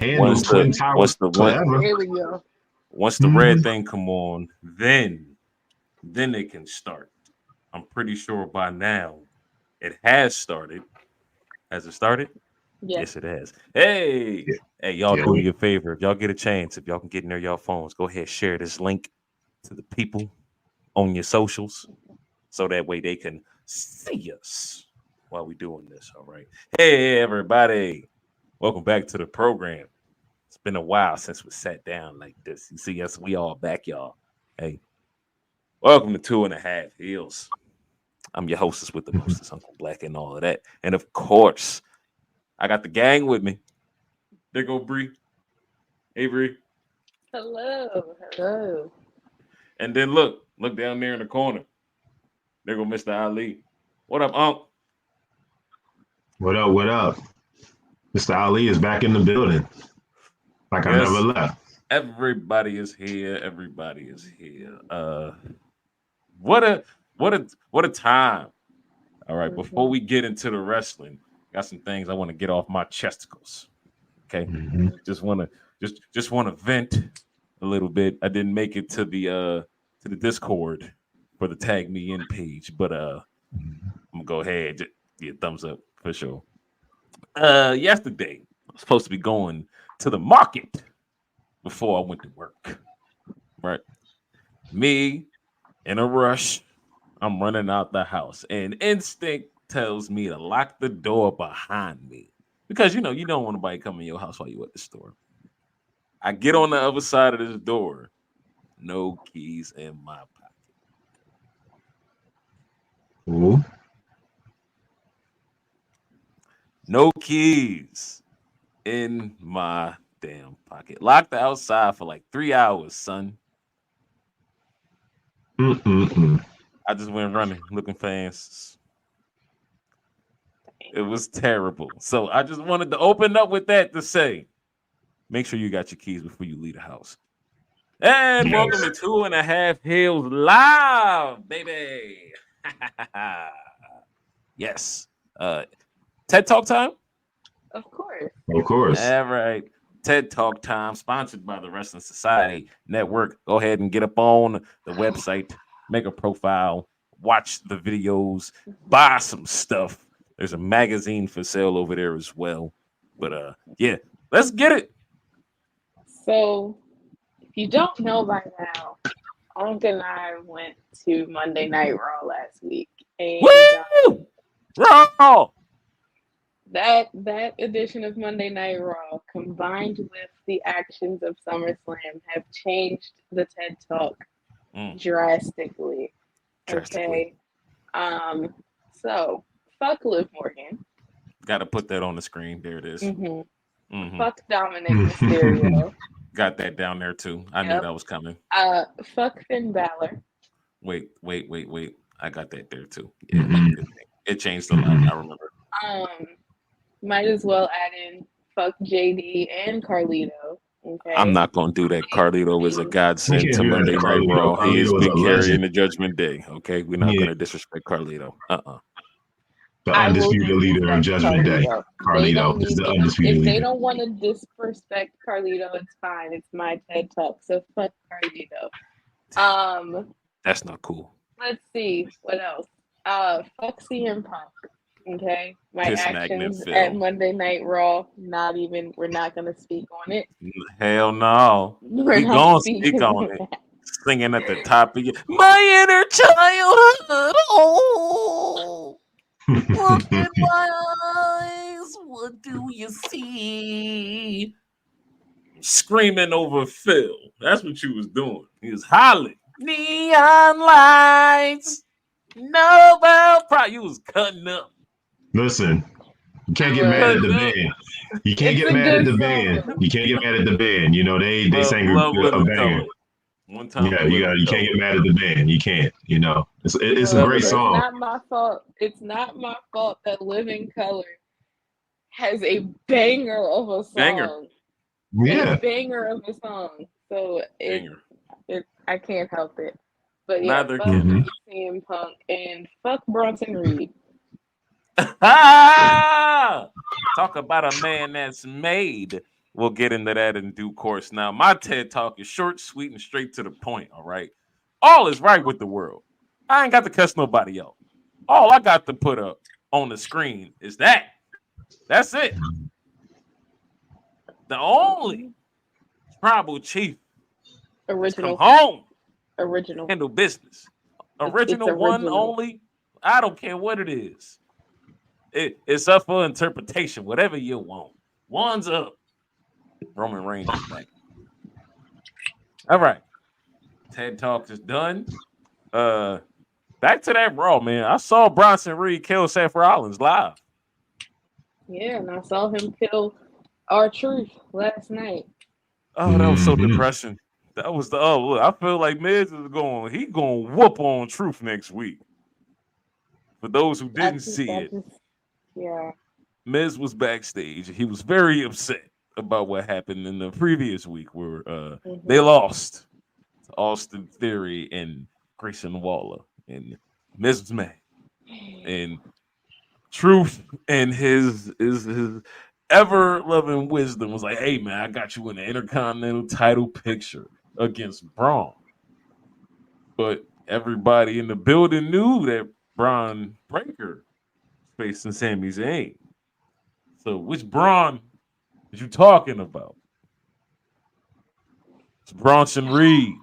Handle Once Twin the Towers once the one forever. Here we go. once the red thing come on, then it can start. I'm pretty sure by now it has started. Has it started? Yes. Yes, it has. Hey, Yeah, hey, y'all yeah, do me a favor. If y'all get a chance, if y'all can get near y'all phones, go ahead, share this link to the people on your socials so that way they can see us while we doing this. All right. Hey, everybody. Welcome back to the program. It's been a while since we sat down like this. You see us, we all back, y'all. Hey, welcome to Two and a Half Heels. I'm your hostess with the mostest, Uncle Black, and all of that. And of course, I got the gang with me. There go Bree, Avery, Hello. Hello. and then look down there in the corner. There go Mr. Ali. What up, Unc? What up? What up? Mr. Ali is back in the building, like I never Yes, left. everybody is here. Everybody is here. What a what a time. All right, before Mhm. we get into the wrestling, got some things I want to get off my chesticles. Okay, Hmm. just want to just want to vent a little bit. I didn't make it to the Discord for the tag me in page, but I'm gonna go ahead, just get a thumbs up for sure. Yesterday I was supposed to be going to the market before I went to work. Right, me in a rush. I'm running out the house, and instinct tells me to lock the door behind me because you don't want nobody coming in your house while you at the store. I get on the other side of this door, no keys in my pocket. Ooh. No keys in my damn pocket. Locked outside for like 3 hours, son. Mm-mm-mm. I just went running looking for answers. It was terrible. So I just wanted to open up with that to say, make sure you got your keys before you leave the house. And welcome Yes. to Two and a Half Hills Live, baby. Yes. TED Talk time? Of course. Of course. All right. TED Talk time, sponsored by the Wrestling Society Network. Go ahead and get up on the website, make a profile, watch the videos, buy some stuff. There's a magazine for sale over there as well. But yeah, let's get it. So, if you don't know by now, Unc and I went to Monday Night Raw last week, and Woo! Raw! that edition of Monday Night Raw, combined with the actions of SummerSlam, have changed the TED Talk Mm, drastically. drastically. Okay, um, so fuck Liv Morgan, Got to put that on the screen. There it is. hmm Mm-hmm. fuck Dominic Mysterio, Got that down there too. I knew yep, that was coming. fuck Finn Balor, Wait. I got that there too. Yeah, Mm-mm. it changed a lot. Mm-mm. I remember. um, might as well add in fuck JD and Carlito. I'm Okay, not gonna do that. Carlito is a We godsend can't to do that Monday to Night Carlito. Raw. He has Carlito is a been carrying legend. the Judgment Day. Okay, we're not Yeah, gonna disrespect Carlito. the I will undisputed leader of disrespect Judgment Day. Carlito. They don't Carlito is need the to. undisputed If they leader. don't want to disrespect Carlito, it's fine. It's my TED Talk, so fuck Carlito. Um, That's not cool. let's see what else. Fuck CM Punk. Okay, my Piss Magnet actions at Phil. Monday Night Raw. Not even. We're not gonna speak on it. Hell no. We're We not gonna speak speaking on on it. that. Singing at the top of your my inner childhood. Oh, look in my eyes. What do you see? Screaming over Phil. That's what you was doing. He was hollering. Neon lights. Nobel Prize. You was cutting up. Listen, you can't I get mad at was. the Cutting up. band. You can't It's get a mad at good the band. song. You can't get mad at the band. You know they sang Love a living banger. color. One time Yeah, for living you can't color. get mad at the band. You can't. You know it's a Look, Never great that it's song. not my fault. It's not my fault that Living Color has a banger of a banger. song. A Yeah. banger of a song. So Banger. it I can't help it. But yeah, Neither fuck can Hmm. I. CM Punk and fuck Bronson Reed. Ah! Talk about a man that's made. we'll get into that in due course. Now, my TED Talk is short, sweet, and straight to the point, all right? All is right with the world. I ain't got to cuss nobody out. All I got to put up on the screen is that. That's it. The only tribal chief Original. come home, Original. handle business. It's Original one original. only. I don't care what it is. It's up for interpretation, whatever you want. One's up. Roman Reigns is back. All right. TED Talk is done. Back to that Raw, man. I saw Bronson Reed kill Seth Rollins live. Yeah, and I saw him kill R-Truth last night. Oh, that was so depressing. That was look, I feel like Miz is going to whoop on Truth next week. For those who didn't see it, yeah. Miz was backstage. He was very upset about what happened in the previous week where they lost to Austin Theory and Grayson Waller. And Miz was mad. And Truth and his ever-loving wisdom was like, hey, man, I got you in the Intercontinental title picture against Braun. But everybody in the building knew that Braun Breaker was facing Sami Zayn. So which Braun is you talking about? It's Bronson Reed.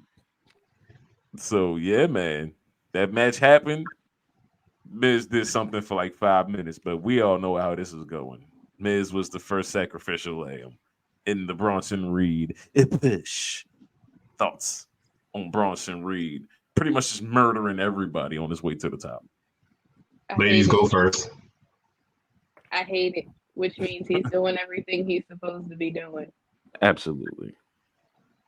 So, yeah, man, that match happened. Miz did something for like 5 minutes, but we all know how this is going. Miz was the first sacrificial lamb in the Bronson Reed push. Thoughts on Bronson Reed? Pretty much just murdering everybody on his way to the top. Ladies, go first. I hate it, which means he's doing everything he's supposed to be doing. Absolutely.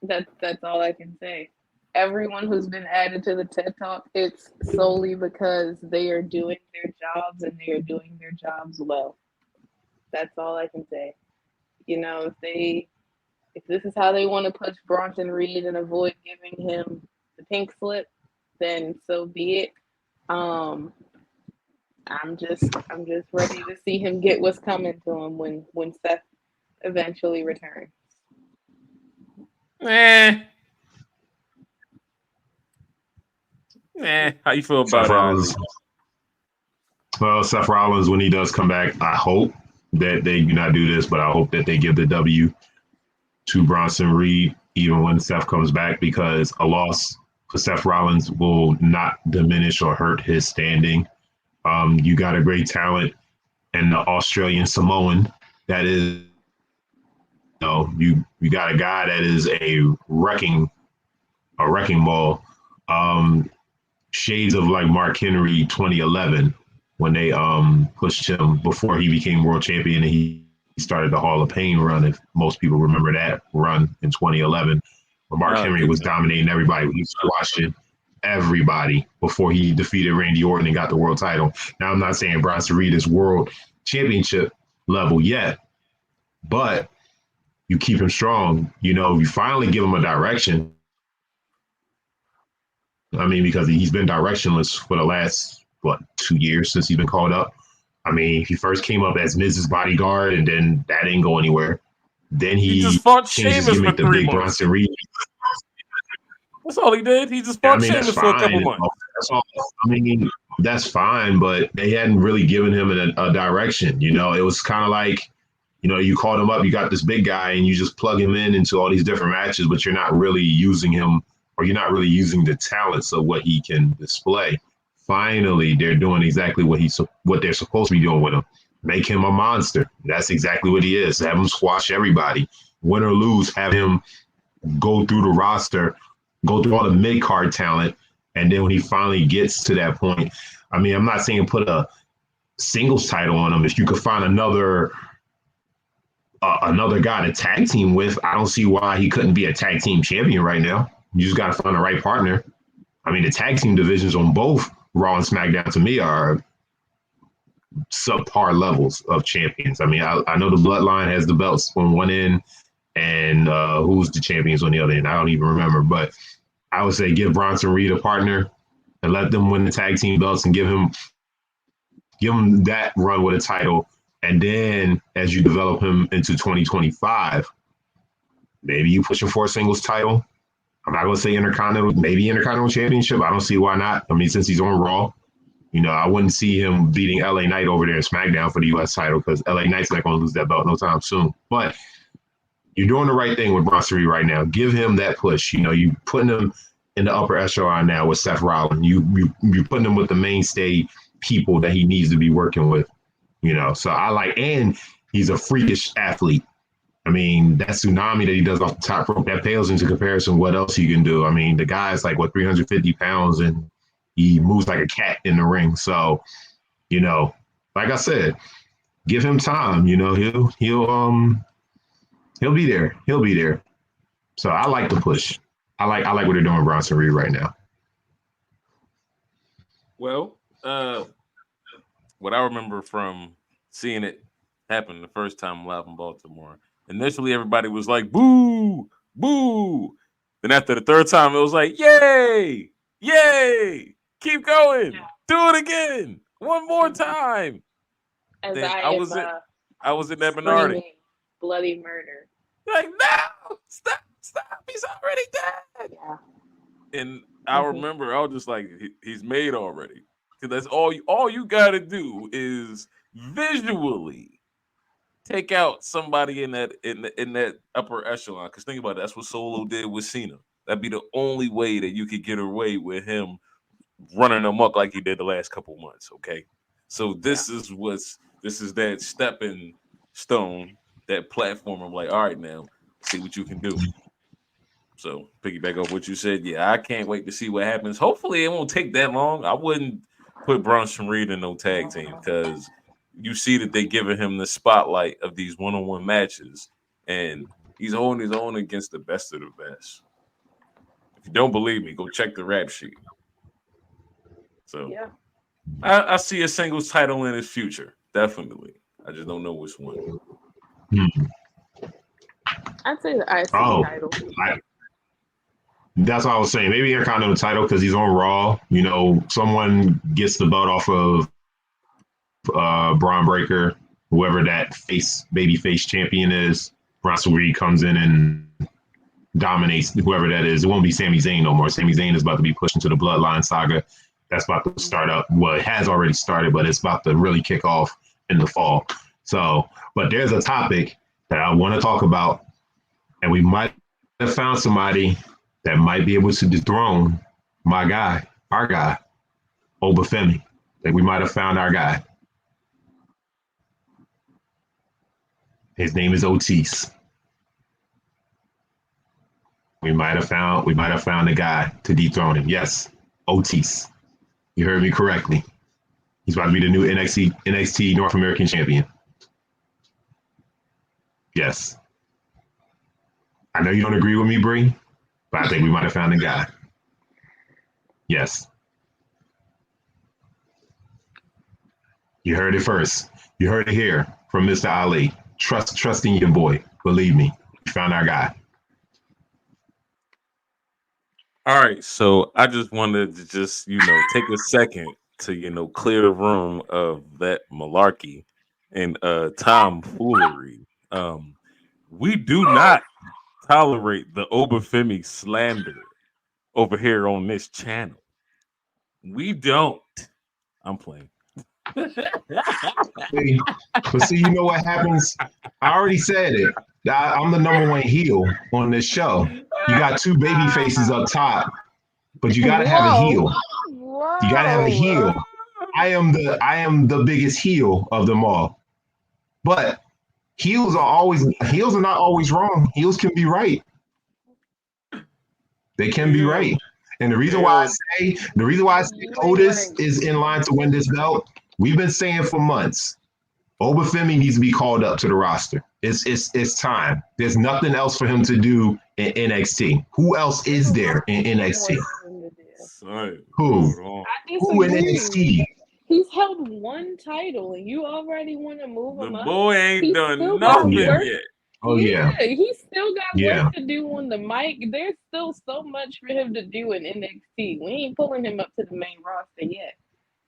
That's all I can say. Everyone who's been added to the TED Talk, it's solely because they are doing their jobs and they are doing their jobs well. That's all I can say. You know, if this is how they want to push Bronson Reed and avoid giving him the pink slip, then so be it. I'm just ready to see him get what's coming to him when Seth eventually returns. How you feel about Seth Rollins? Well, Seth Rollins, when he does come back, I hope that they do not do this, but I hope that they give the W to Bronson Reed, even when Seth comes back, because a loss for Seth Rollins will not diminish or hurt his standing. You got a great talent and the Australian Samoan that is, you got a guy that is a wrecking ball. Shades of like Mark Henry 2011 when they pushed him before he became world champion and he started the Hall of Pain run. If most people remember that run in 2011, where Mark Henry was dominating everybody, he was squashing everybody before he defeated Randy Orton and got the world title. Now, I'm not saying Bronson Reed is world championship level yet, but you keep him strong. You finally give him a direction. I mean, because he's been directionless for the last, 2 years since he's been called up. I mean, he first came up as Miz's bodyguard, and then that didn't go anywhere. Then he just fought changed his Sheamus gimmick for to 3 Big months. Bronson Reed. That's all he did. He just fought Sheamus for a couple months. That's all. I mean, that's fine, but they hadn't really given him a direction. It was kind of like, you called him up, you got this big guy, and you just plug him into all these different matches, but you're not really using him, or you're not really using the talents of what he can display. Finally, they're doing exactly what they're supposed to be doing with him. Make him a monster. That's exactly what he is. Have him squash everybody. Win or lose, have him go through the roster, go through all the mid-card talent, and then when he finally gets to that point, I mean, I'm not saying put a singles title on him. If you could find another guy to tag team with, I don't see why he couldn't be a tag team champion right now. You just got to find the right partner. I mean, the tag team divisions on both Raw and SmackDown to me are subpar levels of champions. I mean, I know the Bloodline has the belts on one end, and who's the champions on the other end? I don't even remember. But I would say give Bronson Reed a partner and let them win the tag team belts and give him that run with a title. And then as you develop him into 2025, Maybe you push him for a singles title. I'm not gonna say Intercontinental, maybe Intercontinental Championship. I don't see why not. I mean, since he's on Raw, I wouldn't see him beating LA Knight over there in SmackDown for the US title because LA Knight's not gonna lose that belt no time soon. But you're doing the right thing with Bronson Reed right now. Give him that push. You putting him in the upper echelon now with Seth Rollins. You putting him with the mainstay people that he needs to be working with. So I like, and he's a freakish athlete. I mean, that tsunami that he does off the top rope, that pales into comparison what else he can do. I mean, the guy's like, 350 pounds, and he moves like a cat in the ring. So, like I said, give him time. He'll be there. He'll be there. So I like the push. I like what they're doing with Bronson Reed right now. Well, what I remember from seeing it happen the first time live in Baltimore, initially everybody was like, boo, boo. Then after the third time, it was like, yay, yay, keep going, do it again, one more time. As then I was in that minority. Bloody murder. Like, no, stop, he's already dead. Yeah. And I remember I was just like, he's made already. Because that's all you got to do is visually take out somebody in that upper echelon. Because think about it, that's what Solo did with Cena. That'd be the only way that you could get away with him running amok like he did the last couple months. Okay, so this is that stepping stone, that platform. I'm like, all right, now see what you can do. So piggyback off what you said, yeah, I can't wait to see what happens. Hopefully, it won't take that long. I wouldn't put Bronson Reed in no tag team because you see that they're giving him the spotlight of these one-on-one matches, and he's holding his own against the best of the best. If you don't believe me, go check the rap sheet. So yeah, I see a singles title in his future, definitely. I just don't know which one. I'd say the IC title. That's what I was saying. Maybe Intercontinental title because he's on Raw. Someone gets the belt off of Braun Breaker, whoever that babyface champion is. Bronson Reed comes in and dominates whoever that is. It won't be Sami Zayn no more. Sami Zayn is about to be pushed into the Bloodline saga. That's about to start up. Well, it has already started, but it's about to really kick off in the fall. So, but there's a topic that I want to talk about, and we might have found somebody that might be able to dethrone our guy, Obafemi. Like we might have found our guy. His name is Otis. We might have found a guy to dethrone him. Yes, Otis. You heard me correctly. He's about to be the new NXT North American champion. Yes. I know you don't agree with me, Bree, but I think we might have found a guy. Yes. You heard it first. You heard it here from Mr. Ali. Trust in your boy. Believe me. We found our guy. All right, so I just wanted to take a second to clear the room of that malarkey and tomfoolery. We do not tolerate the Obafemi slander over here on this channel. We don't. I'm playing. But see, you know what happens? I already said it. I'm the number one heel on this show. You got two baby faces up top, but you gotta have a heel. You gotta have a heel. I am the biggest heel of them all. But heels are not always wrong. Heels can be right. They can be right. And the reason why I say Otis is in line to win this belt, we've been saying for months, Obafemi needs to be called up to the roster. It's time. There's nothing else for him to do in NXT. Who else is there in NXT? Who in NXT? He's held one title, and you already want to move him up. The boy ain't done nothing yet. Oh yeah. He still got work to do on the mic. There's still so much for him to do in NXT. We ain't pulling him up to the main roster yet.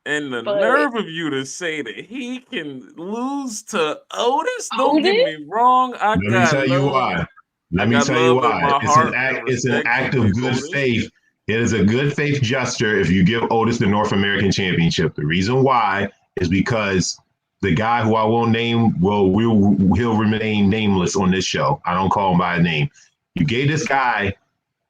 And the nerve of you to say that he can lose to Otis? Don't get me wrong. Let me tell you why. Let I me got tell you love in why. my heart and It's an respect for act of you, good Otis. faith. It is a good faith gesture if you give Otis the North American Championship. The reason why is because the guy who I won't name he'll remain nameless on this show. I don't call him by a name. You gave this guy.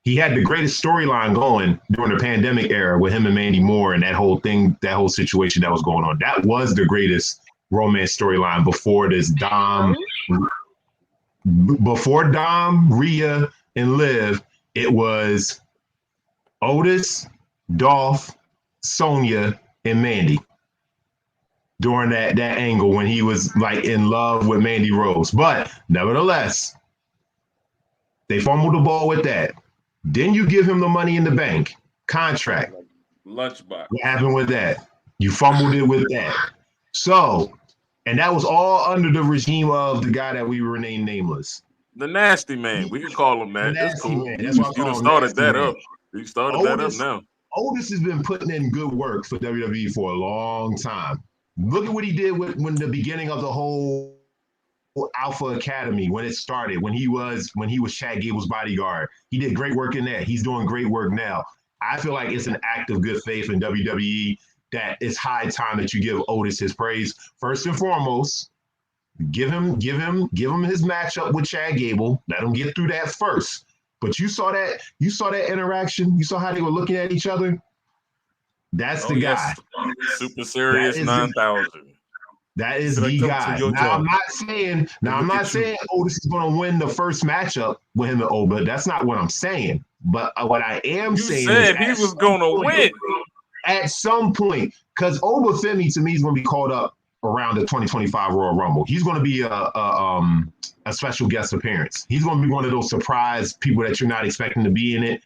He had the greatest storyline going during the pandemic era with him and Mandy Moore and that whole thing, that whole situation that was going on. That was the greatest romance storyline before this before Dom, Rhea, and Liv. It was Otis, Dolph, Sonya, and Mandy during that angle when he was like in love with Mandy Rose. But nevertheless, they fumbled the ball with that. Then you give him the Money in the Bank contract. Lunchbox. What happened with that? You fumbled it with that. So, and that was all under the regime of the guy that we were named nameless. The Nasty Man. We can call him The that. It's Nasty cool. Man. That's why I You done call him started Nasty that Man. up. You started that up now. Otis has been putting in good work for WWE for a long time. Look at what he did when the beginning of the whole Alpha Academy, when it started, when he was Chad Gable's bodyguard. He did great work in that. He's doing great work now. I feel like it's an act of good faith in WWE that it's high time that you give Otis his praise. First and foremost, give him his matchup with Chad Gable. Let him get through that first. But you saw that interaction. You saw how they were looking at each other. That's the guy. Super Serious 9000. That is the guy. Now I'm not saying Otis is going to win the first matchup with him and Oba. That's not what I'm saying. But what I am saying is he was going to win at some point, because Oba Femi to me is going to be called up around the 2025 Royal Rumble. He's going to be a special guest appearance. He's going to be one of those surprise people that you're not expecting to be in it.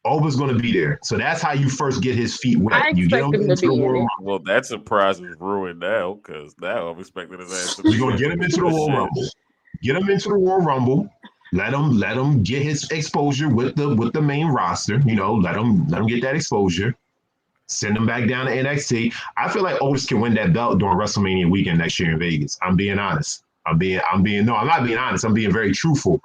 Oba's going to be there. So that's how you first get his feet wet. You get him into the Royal Rumble. Well, that surprise is ruined now because now I'm expecting his ass to be. You're going to get him into the Royal Rumble. Get him into the Royal Rumble. Let him get his exposure with the main roster. You know, let him get that exposure. Send him back down to NXT. I feel like Otis can win that belt during WrestleMania weekend next year in Vegas. I'm being honest. I'm not being honest. I'm being very truthful.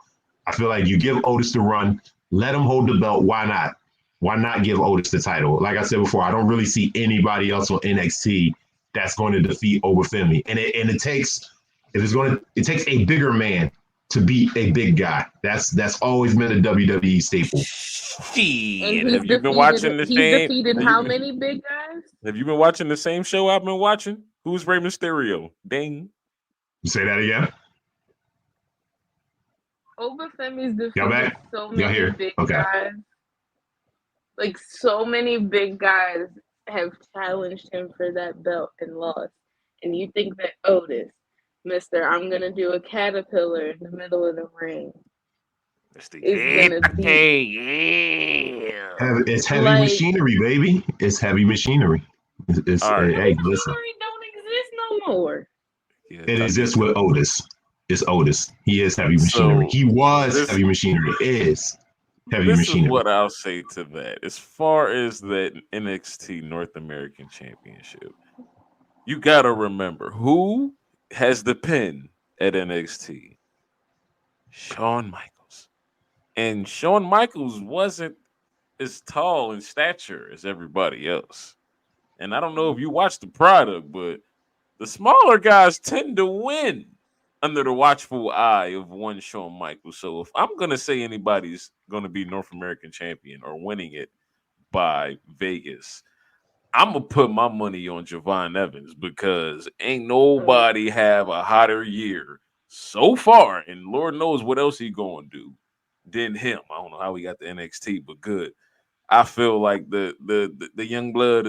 I feel like you give Otis the run, let him hold the belt. Why not? Why not give Otis the title? Like I said before, I don't really see anybody else on NXT that's going to defeat Oba Femi. And it takes a bigger man to beat a big guy. That's always been a WWE staple. Have you been watching the same? He's defeated how many big guys? Have you been watching the same show I've been watching? Who's Rey Mysterio? Ding. Say that again. Oba Femi's defeated so many big guys. Like so many big guys have challenged him for that belt and lost. And you think that Otis, Mr. I'm gonna do a caterpillar in the middle of the ring. It's heavy machinery, baby. It's heavy machinery. It's right. Hey, listen. Don't exist no more. Yeah, it exists with Otis. It's Otis. He is heavy machinery. He was heavy machinery. Is heavy machinery. This is what I'll say to that. As far as that NXT North American Championship, you gotta remember who has the pin at NXT. Shawn Michaels. And Shawn Michaels wasn't as tall in stature as everybody else. And I don't know if you watch the product, but the smaller guys tend to win under the watchful eye of one Shawn Michaels. So if I'm going to say anybody's going to be North American champion or winning it by Vegas, I'm going to put my money on Javon Evans because ain't nobody have a hotter year so far, and Lord knows what else he going to do than him. I don't know how he got the NXT, but good. I feel like the young blood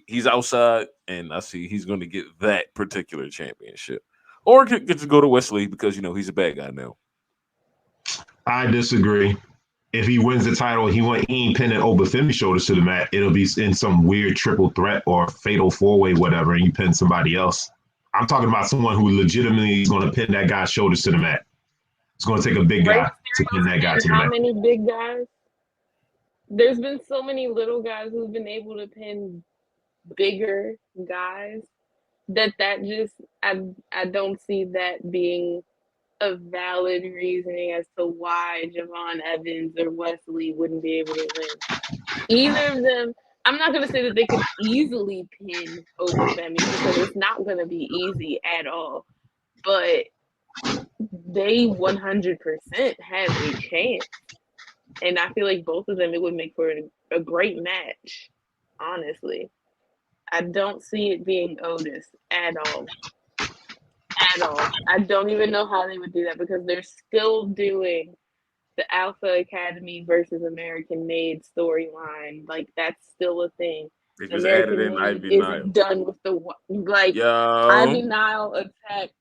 he's outside, and I see he's going to get that particular championship, or get to go to Wesley because he's a bad guy now. I disagree. If he wins the title, he ain't pinning Oba Femi shoulders to the mat. It'll be in some weird triple threat or fatal four-way, whatever, and you pin somebody else. I'm talking about someone who legitimately is going to pin that guy's shoulders to the mat. It's going to take a big guy to pin that guy to the mat. How many big guys? There's been so many little guys who've been able to pin bigger guys that just I don't see that being a valid reasoning as to why Javon Evans or Wesley wouldn't be able to win. Either of them, I'm not going to say that they could easily pin Obafemi because it's not going to be easy at all. But they 100% have a chance. And I feel like both of them, it would make for a great match, honestly. I don't see it being Otis at all. At all. I don't even know how they would do that because they're still doing the Alpha Academy versus American Made storyline. Like, that's still a thing. They just added in Ivy Nile. Isn't done with the, like, Yo. Ivy Nile attacked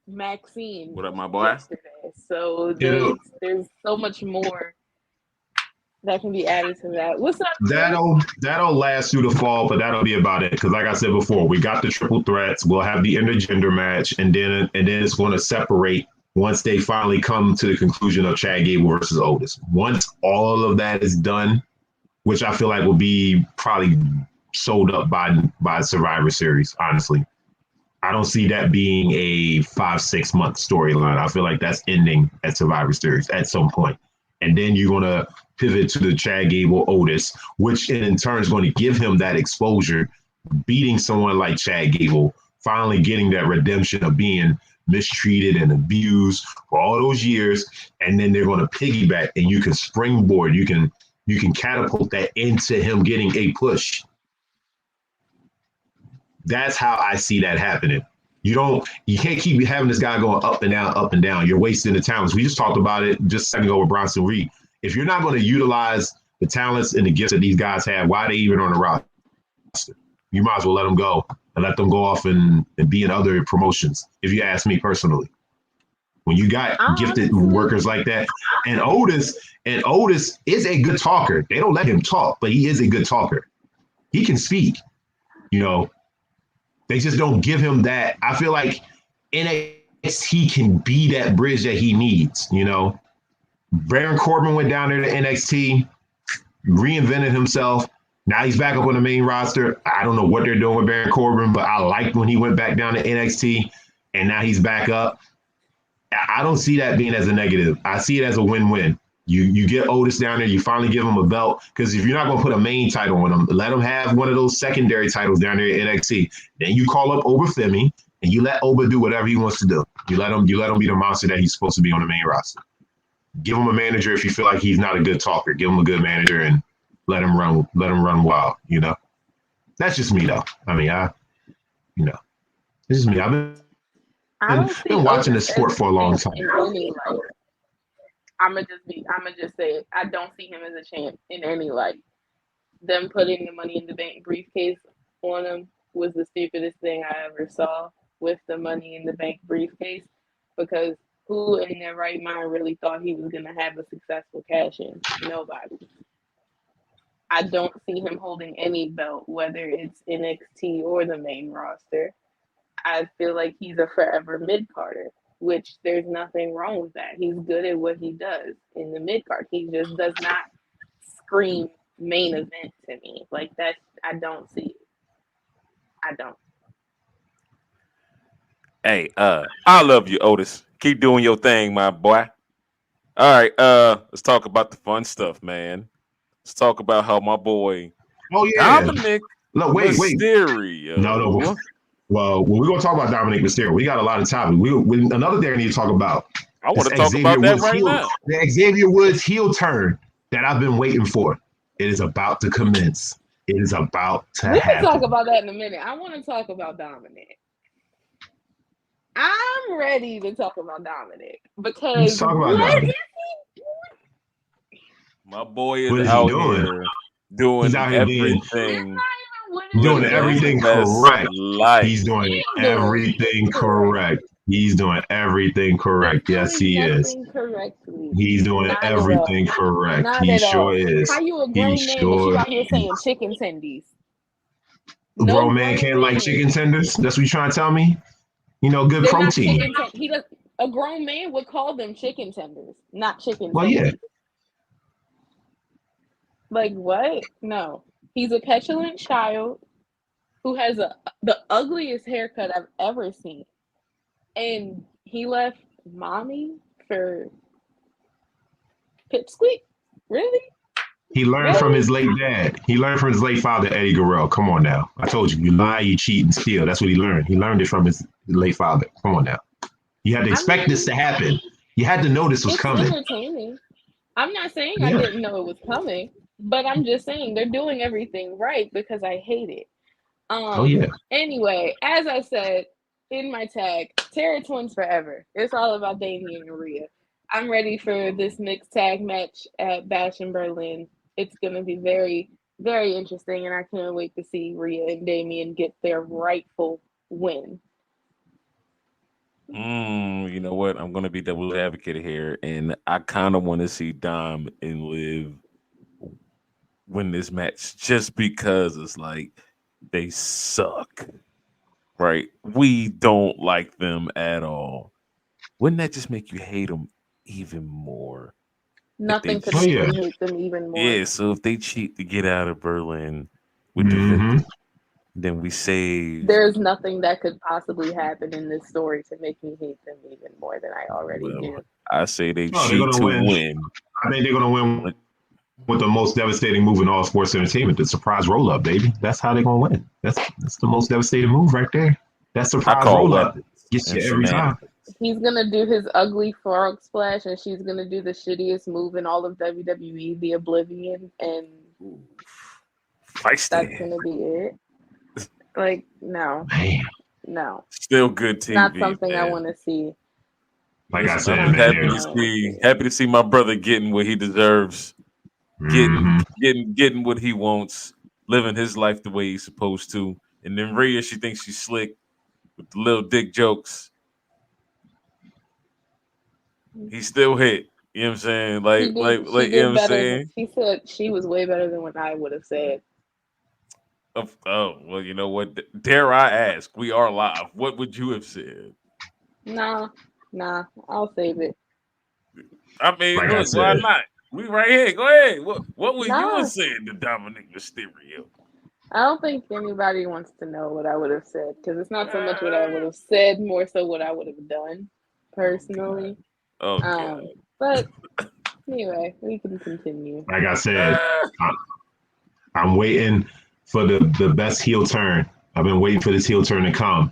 Maxine. What up, my boy? Yesterday. So there's so much more that can be added to that. What's up? That'll last through the fall, but that'll be about it. Because like I said before, we got the triple threats. We'll have the intergender match, and then it's going to separate once they finally come to the conclusion of Chad Gable versus Otis. Once all of that is done, which I feel like will be probably sold up by Survivor Series, honestly. I don't see that being a 5-6 month storyline. I feel like that's ending at Survivor Series at some point. And then you're going to pivot to the Chad Gable Otis, which in turn is going to give him that exposure, beating someone like Chad Gable, finally getting that redemption of being mistreated and abused for all those years. And then they're going to piggyback and you can springboard, you can catapult that into him getting a push. That's how I see that happening. You can't keep having this guy going up and down, up and down. You're wasting the talents. We just talked about it just a second ago with Bronson Reed. If you're not going to utilize the talents and the gifts that these guys have, why are they even on the roster? You might as well let them go and let them go off and be in other promotions, if you ask me personally. When you got gifted workers like that, and Otis is a good talker. They don't let him talk, but he is a good talker. He can speak, They just don't give him that. I feel like NXT can be that bridge that he needs, Baron Corbin went down there to NXT, reinvented himself. Now he's back up on the main roster. I don't know what they're doing with Baron Corbin, but I liked when he went back down to NXT, and now he's back up. I don't see that being as a negative. I see it as a win-win. You get Otis down there, you finally give him a belt, because if you're not going to put a main title on him, let him have one of those secondary titles down there at NXT. Then you call up Obafemi, and you let Oba do whatever he wants to do. You let him be the monster that he's supposed to be on the main roster. Give him a manager if you feel like he's not a good talker. Give him a good manager and let him run wild, That's just me, though. I mean, it's just me. I've been watching this sport for a long time. I'ma just say it. I don't see him as a champ in any light. Them putting the Money in the Bank briefcase on him was the stupidest thing I ever saw with the Money in the Bank briefcase, because who in their right mind really thought he was gonna have a successful cash in? Nobody. I don't see him holding any belt, whether it's NXT or the main roster. I feel like he's a forever mid-carder, which there's nothing wrong with that. He's good at what he does in the mid-card. He just does not scream main event to me. Like, that, I don't see it. I don't. Hey, I love you, Otis. Keep doing your thing, my boy. All right, let's talk about the fun stuff, man. Let's talk about how my boy Dominic Mysterio. No. Well, we're gonna talk about Dominic Mysterio. We got a lot of topics. Another thing I need to talk about. I want to talk about that right now. The Xavier Woods heel turn that I've been waiting for. It is about to commence. It is about to happen. We can talk about that in a minute. I want to talk about Dominic. I'm ready to talk about Dominic because what is he doing? My boy is out here doing everything. Doing everything correct. He's doing everything correct. He's doing everything correct. Yes, he is. He's doing everything correct. He sure is. How you a grown man that you out here saying chicken tendies? A grown man can't like chicken tenders? That's what you trying to tell me? Good protein. A grown man would call them chicken tenders, not chicken well, tenders. Yeah. Like, what? No. He's a petulant child who has the ugliest haircut I've ever seen. And he left mommy for Pipsqueak? Really? He learned from his late dad. He learned from his late father, Eddie Guerrero. Come on now. I told you, you lie, you cheat, and steal. That's what he learned. He learned it from his late father. Come on now. You had to expect this to happen. You had to know this was It's coming. entertaining. I'm not saying I Yeah. didn't know it was coming, but I'm just saying they're doing everything right because I hate it. Oh yeah. Anyway, as I said in my tag, Terror Twins forever. It's all about Damien and Rhea. I'm ready for this mixed tag match at Bash in Berlin. It's gonna be very, very interesting, and I can't wait to see Rhea and Damien get their rightful win. You know what? I'm gonna be devil's advocate here, and I kind of want to see Dom and Liv win this match just because it's like they suck, right? We don't like them at all. Wouldn't that just make you hate them even more? If they Nothing could Oh make yeah. me hate them even more. Yeah, so if they cheat to get out of Berlin with the Mm-hmm. victory, then we save. There's nothing that could possibly happen in this story to make me hate them even more than I already Well, do. I say they Oh, they're cheat gonna to win. win. I think they're gonna win with the most devastating move in all sports entertainment, the surprise roll up, baby. That's how they're gonna win. That's the most devastating move right there. That I surprise call roll up weapons gets and you every time. shenanigans. He's gonna do his ugly frog splash, and she's gonna do the shittiest move in all of WWE, the Oblivion, and Ooh, that's feisty. gonna be it. Like, no, Man, no, Still good not TV, something I man. want to see. like I Listen, I'm said, just man, happy Something to I want to see see. my brother getting what he deserves, getting mm-hmm. getting what he wants, living his life the way he's supposed to. And then Rhea, she thinks she's slick with the little dick jokes. He still hit. You know what I'm saying? She did. She You know what did I'm better. saying? She said she was way better than what I would have said. Oh, well, you know what? Dare I ask? We are live. What would you have said? Nah, nah. I'll save it. I mean, Like I look, why said, not? We right here. Go ahead. What would you have Nah, said to Dominic Mysterio? I don't think anybody wants to know what I would have said because it's not so much what I would Uh, have said, more so what I would have done oh god. personally. Oh god. But anyway, we can continue. like I said, Ah, I'm waiting for the best heel turn. I've been waiting for this heel turn to come.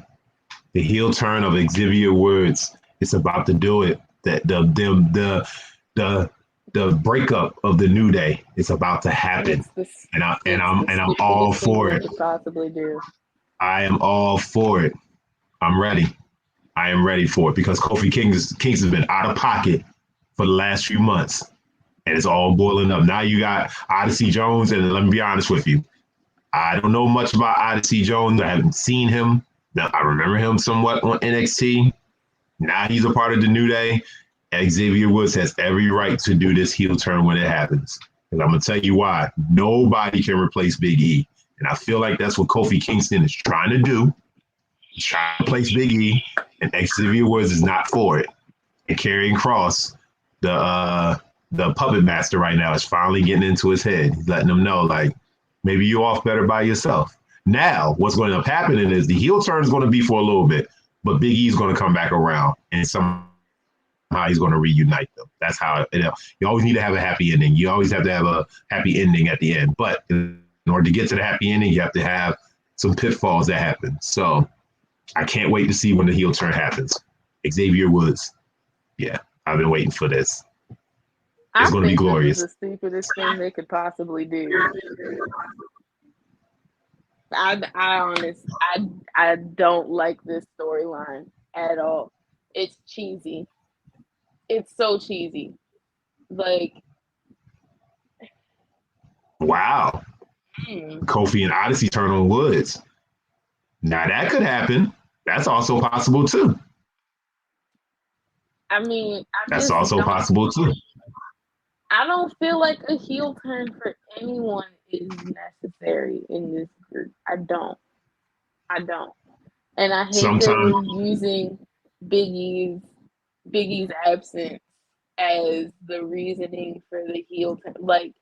The heel turn of Xavier Woods. It's about to do it. That the the breakup of the New Day is about to And happen, it's the and I'm all stupidest thing for they it. could possibly do. I am all for it. I'm ready. I am ready for it because Kingston has been out of pocket for the last few months, and it's all boiling up. Now you got Odyssey Jones, and let me be honest with you, I don't know much about Odyssey Jones. I haven't seen him. Now, I remember him somewhat on NXT. Now he's a part of the New Day. Xavier Woods has every right to do this heel turn when it happens. And I'm going to tell you why. Nobody can replace Big E. And I feel like that's what Kofi Kingston is trying to do. He's trying to replace Big E, and Xavier Woods is not for it. And Karrion Kross, the puppet master right now, is finally getting into his head. He's letting him know, like, maybe you're off better by yourself. Now, what's going to end up happening is the heel turn is going to be for a little bit, but Big E's going to come back around, and somehow he's going to reunite them. That's how you always need to have a happy ending. You always have to have a happy ending at the end. But in order to get to the happy ending, you have to have some pitfalls that happen. So I can't wait to see when the heel turn happens. Xavier Woods. Yeah, I've been waiting for this. It's I going to be think this is glorious. the stupidest thing they could possibly do. I don't like this storyline at all. It's cheesy. It's so cheesy. Like, Wow. mm, Kofi and Odyssey turn on Woods. Now that could happen. That's also possible too. I mean, That's also possible too. I don't feel like a heel turn for anyone is necessary in this group. I don't. I don't. And I hate that Sometimes, we're using Biggie's Biggie's absence as the reasoning for the heel turn. Like,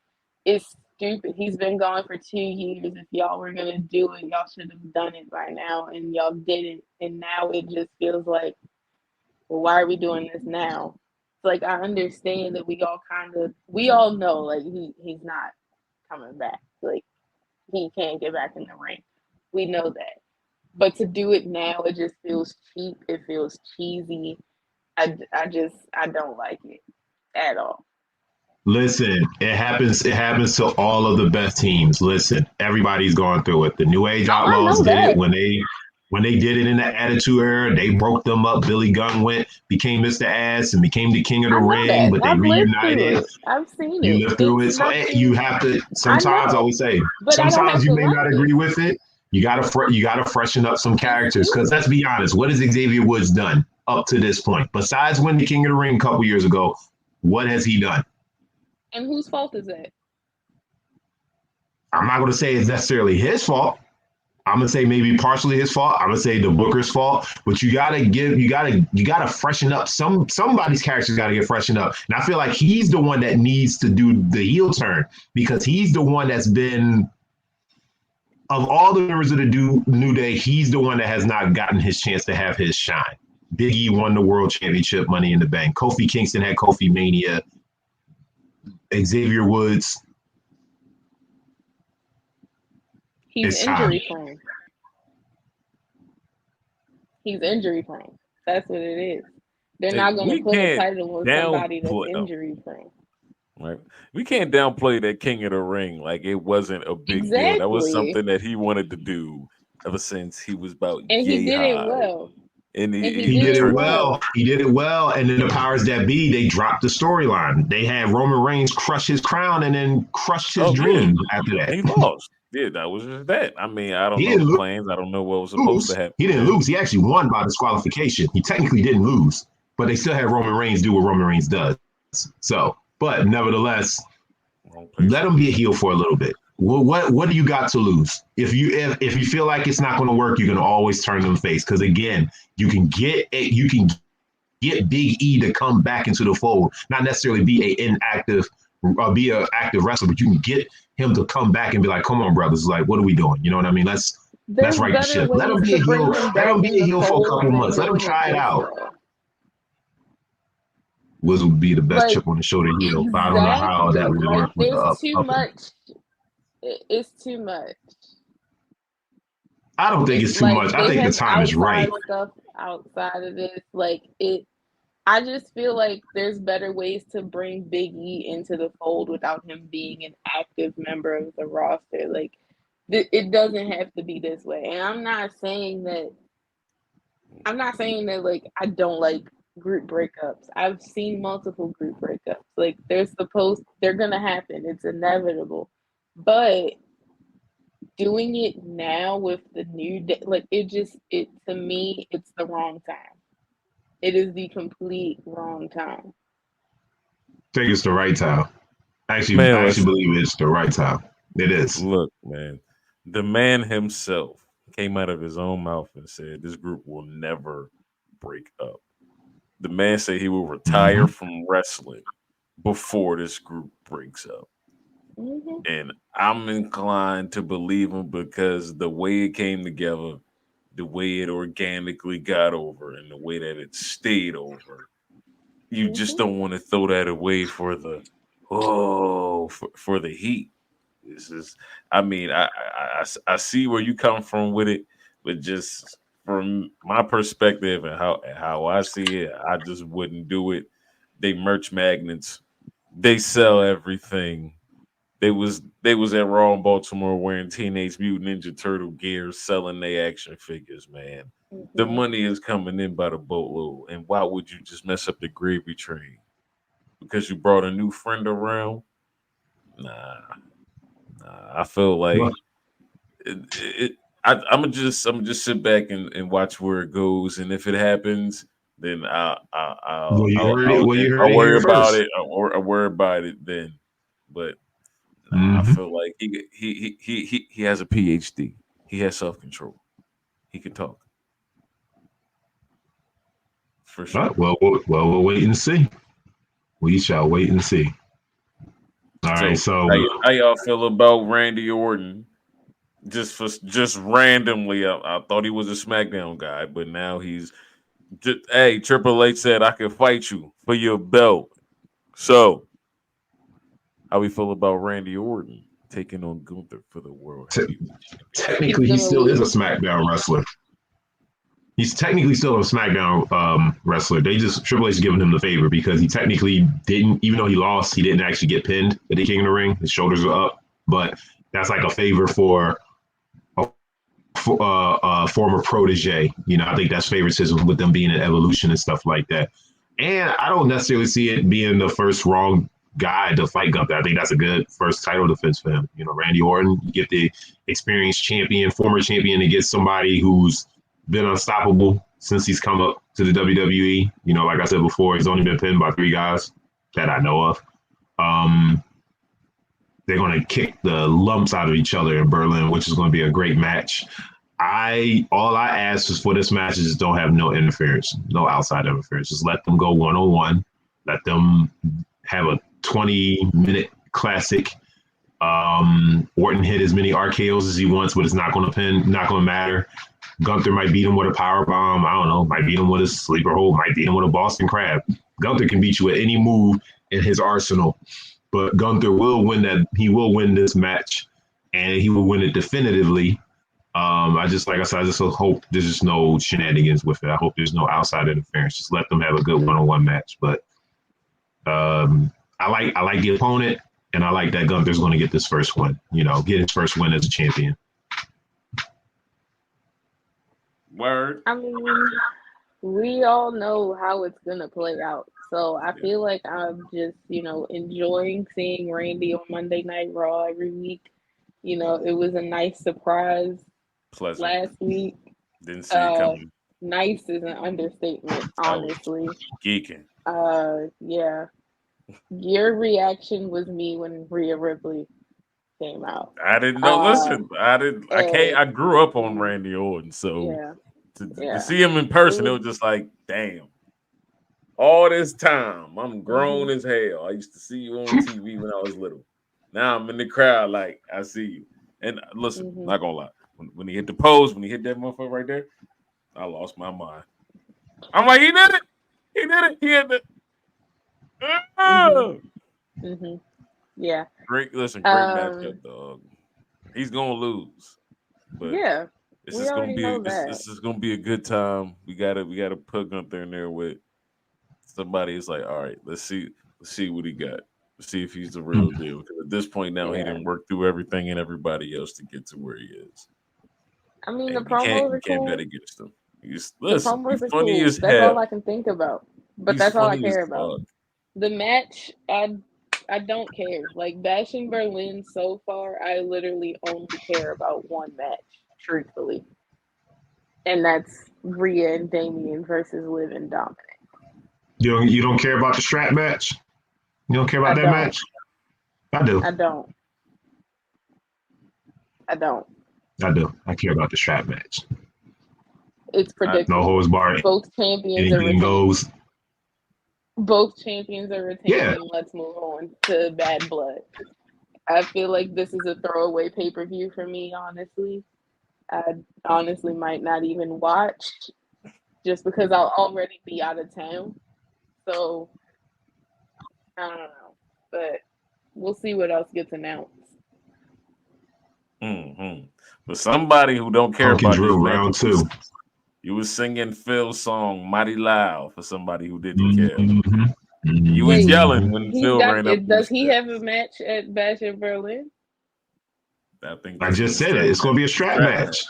it's stupid. He's been gone for 2 years. If y'all were gonna do it, y'all should have done it by now, and y'all didn't. And now it just feels like well, why are we doing this now? It's like I understand that we all know like he's not coming back. Like he can't get back in the ring. We know that. But to do it now, it just feels cheap. It feels cheesy. I don't like it at all. Listen, it happens. It happens to all of the best teams. Listen, everybody's going through it. The New Age Oh, I Outlaws know did it that. when they did it in the Attitude Era. They broke them up. Billy Gunn became Mr. Ass and became the King of the I know Ring, that. but they I've lived through reunited. it. I've seen You it. live through It's it. So you nothing. have to. I Sometimes I know, always say. but I don't Sometimes have you to may like not it. agree with it. You gotta freshen up some You characters do. because let's be honest. What has Xavier Woods done up to this point? Besides winning the King of the Ring a couple years ago, what has he done? And whose fault is that? I'm not going to say it's necessarily his fault. I'm gonna say maybe partially his fault. I'm gonna say the Booker's fault, but you gotta freshen up. Somebody's character's gotta get freshened up, and I feel like he's the one that needs to do the heel turn because he's the one that's been of all the members of the New Day. He's the one that has not gotten his chance to have his shine. Big E won the World Championship, Money in the Bank. Kofi Kingston had Kofi Mania. Xavier Woods, He's it's time. injury prone. He's injury prone. That's what it is. They're Hey, not going to we put a can't title on somebody that's downplay no, injury prone. right? We can't downplay that King of the Ring like it wasn't a big deal. That was Exactly. something that he wanted to do ever since he was about And he yay did it high, well. and And he He did did it it turned it. well. well. He did it well. And then the powers that be, they dropped the storyline. They had Roman Reigns crush his crown and then crushed his Oh yeah, dream after that. and he lost. Yeah, that was just that. I mean, I don't He know the didn't plans. I don't know what was supposed to lose. happen He didn't then. lose. He actually won by disqualification. He technically didn't lose, but they still had Roman Reigns do what Roman Reigns does. So, but nevertheless, Wrong place, let him wrong be a time. heel for a little bit. What do you got to lose? If you feel like it's not going to work, you're going to always turn them face. Because again, you can get Big E to come back into the fold, not necessarily be a inactive be an active wrestler, but you can get him to come back and be like, "Come on, brothers! Like, what are we doing? You know what I mean? Let's There's right the better ship. Let him ways be to a bring heel. him Let him back in be a the heel for a fold couple than months. Let him doing it try it this out." way. Wiz would be the best Like, chip on the shoulder heel, but I don't know how that exactly. would Like, work with the there's too up and. much. It's too much. I don't think It's it's too like much. I they think the have time is right. outside stuff outside of this. Like, I just feel like there's better ways to bring Big E into the fold without him being an active member of the roster. Like, it doesn't have to be this way. And I'm not saying that like I don't like group breakups. I've seen multiple group breakups. Like they're gonna happen. It's inevitable. But doing it now with the new day, like it to me, it's the wrong time. It is the complete wrong time. I think it's the right time. Man, I actually listen, believe it's the right time. It is. look, man. The man himself came out of his own mouth and said this group will never break up. The man said he will retire Mm-hmm. from wrestling before this group breaks up. Mm-hmm. And I'm inclined to believe him because the way it came together, the way it organically got over, and the way that it stayed over, you just Mm-hmm. don't want to throw that away for the for the heat. This is, I mean, I see where you come from with it, but just from my perspective and how I see it, I just wouldn't do it. They merch magnets, they sell everything. They was at Raw in Baltimore wearing Teenage Mutant Ninja Turtle gear, selling their action figures. Man, the Mm-hmm. money is coming in by the boatload, and why would you just mess up the gravy train because you brought a new friend around? Nah, I feel Well, like I'm gonna just sit back and watch where it goes, and if it happens, then well, you heard it. Well, you heard I'll it worry here about first. it. I'll worry about it then. But nah, I Mm-hmm. feel like he has a PhD. He has self control. He can talk for All sure. right. We'll wait and see. We shall wait and see. All right. So So, how y'all feel about Randy Orton? Just randomly, I thought he was a SmackDown guy, but now he's Hey, Triple H said I could fight you for your belt. So, how we feel about Randy Orton taking on Gunther for the World Heavyweight Championship? Technically, he gonna still is a lose. SmackDown wrestler. He's technically still a SmackDown wrestler. They just Triple H giving him the favor because he technically didn't, even though he lost, he didn't actually get pinned at the King of the Ring. His shoulders are up, but that's like a favor for a former protege. You know, I think that's favoritism with them being in Evolution and stuff like that. And I don't necessarily see it being the first wrong guy to fight Gunther. I think that's a good first title defense for him. You know, Randy Orton, you get the experienced champion, former champion, to get somebody who's been unstoppable since he's come up to the WWE. You know, like I said before, he's only been pinned by 3 guys that I know of. They're going to kick the lumps out of each other in Berlin, which is going to be a great match. All I ask is for this match is just don't have no interference, no outside interference. Just let them go 1-on-1. Let them have a 20-minute classic. Orton hit as many RKOs as he wants, but it's not going to pin, not going to matter. Gunther might beat him with a power bomb. I don't know. Might beat him with a sleeper hold. Might beat him with a Boston Crab. Gunther can beat you with any move in his arsenal. But Gunther will win that. He will win this match, and he will win it definitively. I just hope there's just no shenanigans with it. I hope there's no outside interference. Just let them have a good one-on-one match. But I like the opponent, and I like that Gunther's going to get this first win. You know, get his first win as a champion. Word. I mean, we all know how it's gonna play out. So I feel like I'm just, enjoying seeing Randy on Monday Night Raw every week. It was a nice surprise Pleasant. last week. Didn't see it coming. Nice is an understatement, honestly. Geeking. Yeah. Your reaction was me when Rhea Ripley came out. I didn't know. Listen, I grew up on Randy Orton, so Yeah. to see him in person, it was just like, damn. All this time, I'm grown as hell. I used to see you on TV when I was little. Now I'm in the crowd, like I see you. And listen, not gonna lie, when he hit the pose, when he hit that motherfucker right there, I lost my mind. I'm like, he did it. He hit it. Yeah. Great matchup, dog. He's gonna lose, but yeah, it's just gonna be a good time. We gotta put Gunther in there with somebody. It's like, all right, let's see what he got. Let's see if he's the real deal. Because at this point now, he didn't work through everything and everybody else to get to where he is. I mean, the promos are cool. Can't bet against him. He's funny cool. As that's hell. all I can think about. But that's all I care about. The match, I don't care. Like, Bash in Berlin so far, I literally only care about one match, truthfully. And that's Rhea and Damian versus Liv and Dominic. You don't care about the strap match? You don't care about that match? I do. I don't. I care about the strap match. It's predictable. No holds barred. Both champions are retaining. Both champions are retaining. Yeah. Let's move on to Bad Blood. I feel like this is a throwaway pay-per-view for me, honestly. I honestly might not even watch just because I'll already be out of town. So, I don't know. But we'll see what else gets announced. For somebody who don't care about Drew round 2. You was singing Phil's song mighty loud for somebody who didn't care. You was yelling when Phil ran up. Does he have a match at Bash in Berlin? I just said it. It's going to be a strap match.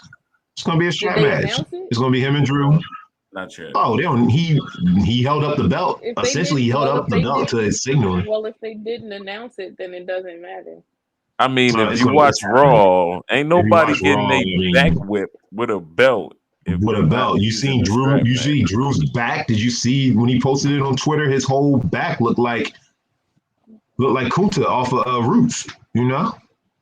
It's going to be a strap match. It's going to be him and Drew. Not yet. Oh, he held up the belt. Essentially, he held up the belt to his signal. Well, if they didn't announce it, then it doesn't matter. I mean, if you watch Raw, ain't nobody getting a back whip with a belt. You seen Drew? You see Drew's back? Did you see when he posted it on Twitter? His whole back looked like Kunta off of Roots. You know?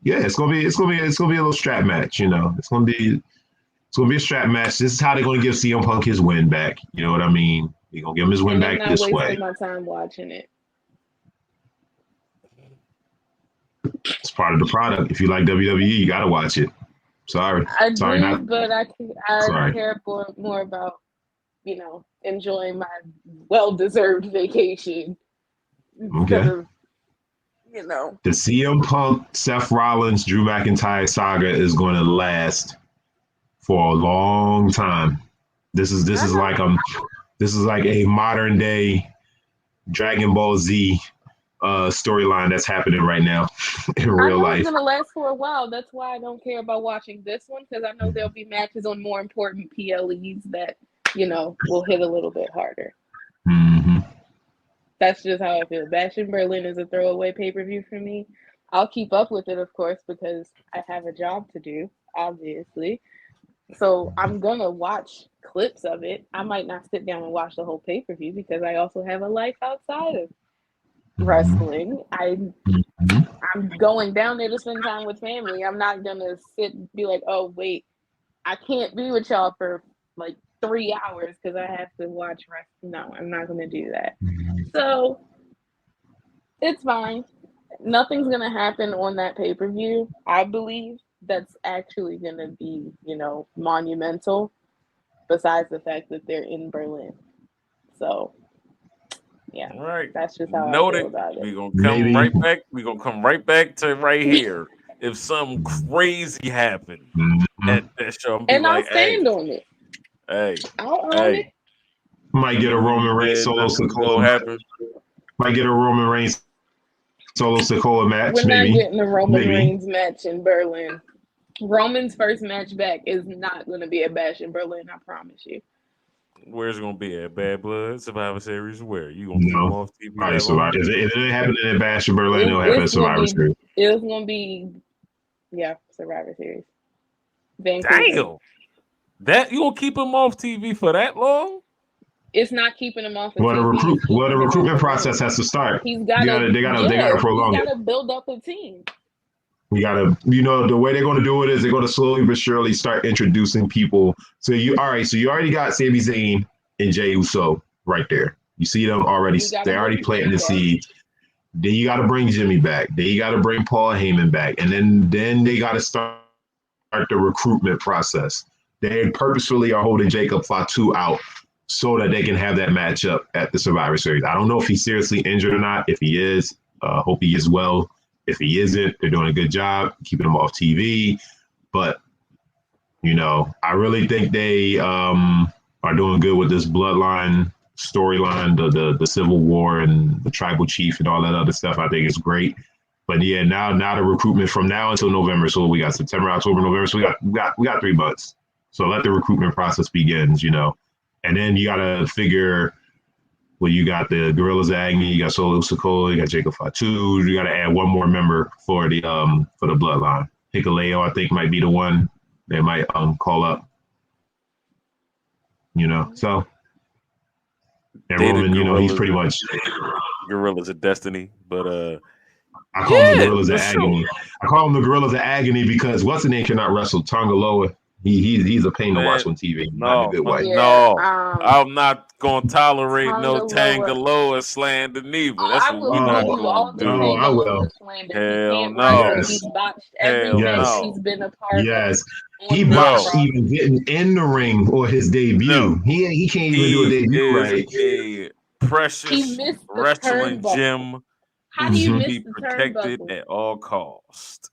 Yeah, it's gonna be a little strap match. You know, it's gonna be a strap match. This is how they're gonna give CM Punk his win back. You know what I mean? They're gonna give him his win back this way. I'm not wasting my time watching it. It's part of the product. If you like WWE, you gotta watch it. Sorry, but I care more about, enjoying my well-deserved vacation instead Okay. of, The CM Punk, Seth Rollins, Drew McIntyre saga is going to last for a long time. This is I know. this is like a modern day Dragon Ball Z storyline that's happening right now in I real know it's life. gonna last for a while. That's why I don't care about watching this one, because I know there'll be matches on more important PLEs that will hit a little bit harder. Mm-hmm. That's just how I feel. Bash in Berlin is a throwaway pay-per-view for me. I'll keep up with it, of course, because I have a job to do, obviously. So I'm gonna watch clips of it. I might not sit down and watch the whole pay-per-view because I also have a life outside of wrestling. I'm going down there to spend time with family. I'm not gonna sit and be like, oh wait, I can't be with y'all for like 3 hours because I have to watch wrestling. No, I'm not gonna do that. So it's fine. Nothing's gonna happen on that pay-per-view, I believe, that's actually gonna be, monumental, besides the fact that they're in Berlin. So yeah, All right. that's just how I feel Noted. about it. We're gonna come Maybe. right back. We're gonna come right back to right here. If something crazy happened at that show, I'm be And I'll like, stand on it. hey, I'll own it. Might get a Roman Reigns solo nothing's gonna Sikoa. happen. Might get a Roman Reigns solo Sikoa match. We're not Maybe. getting a Roman Maybe. Reigns match in Berlin. Roman's first match back is not going to be a Bash in Berlin, I promise you. Where's it gonna be at? Bad Blood Survivor Series? Where you gonna keep them No. off TV All right, that so long? if it happened in Bash in Berlin, it'll happen in It's gonna Survivor be. Series. It's gonna be. Yeah, Survivor Series. Vancouver. Damn, that you gonna keep them off TV for that long? It's not keeping him off of Well, TV. the recruitment process has to start. He's got to. They gotta prolong he's it. got to build up a team. We gotta, the way they're gonna do it is they're gonna slowly but surely start introducing people. So you already got Sami Zayn and Jey Uso right there. You see them already. They already planting the seed. Then you got to bring Jimmy back. Then you got to bring Paul Heyman back, and then they got to start the recruitment process. They purposefully are holding Jacob Fatu out so that they can have that matchup at the Survivor Series. I don't know if he's seriously injured or not. If he is, hope he is well. If he isn't, they're doing a good job keeping him off TV. But, I really think they are doing good with this bloodline storyline, the Civil War and the Tribal Chief and all that other stuff. I think it's great. But yeah, now the recruitment from now until November. So we got September, October, November. So we got 3 months. So let the recruitment process begins, and then you got to figure. Well, you got the Gorillas of Agony, you got Solo Sikoa, you got Jacob Fatu. You got to add one more member for the bloodline. Hikuleo, I think, might be the one they might call up. So and Roman, he's pretty much Gorillas of Destiny, but I call them the Gorillas of Agony. I call them the Gorillas of Agony because what's the name cannot wrestle? Tonga Loa. He's a pain to watch on TV. Not in a good way. No, I'm not gonna tolerate no Tangaloa Tangaloa slander neither. That's I what will we're not do all gonna the do. Tangaloa slander. Hell He can't no. wrestle. He's botched every match he's been a part of. He botched even getting in the ring or his debut. No. He can't even do a debut right. A precious wrestling gem. How do you miss be the protected turnbuckle at all costs?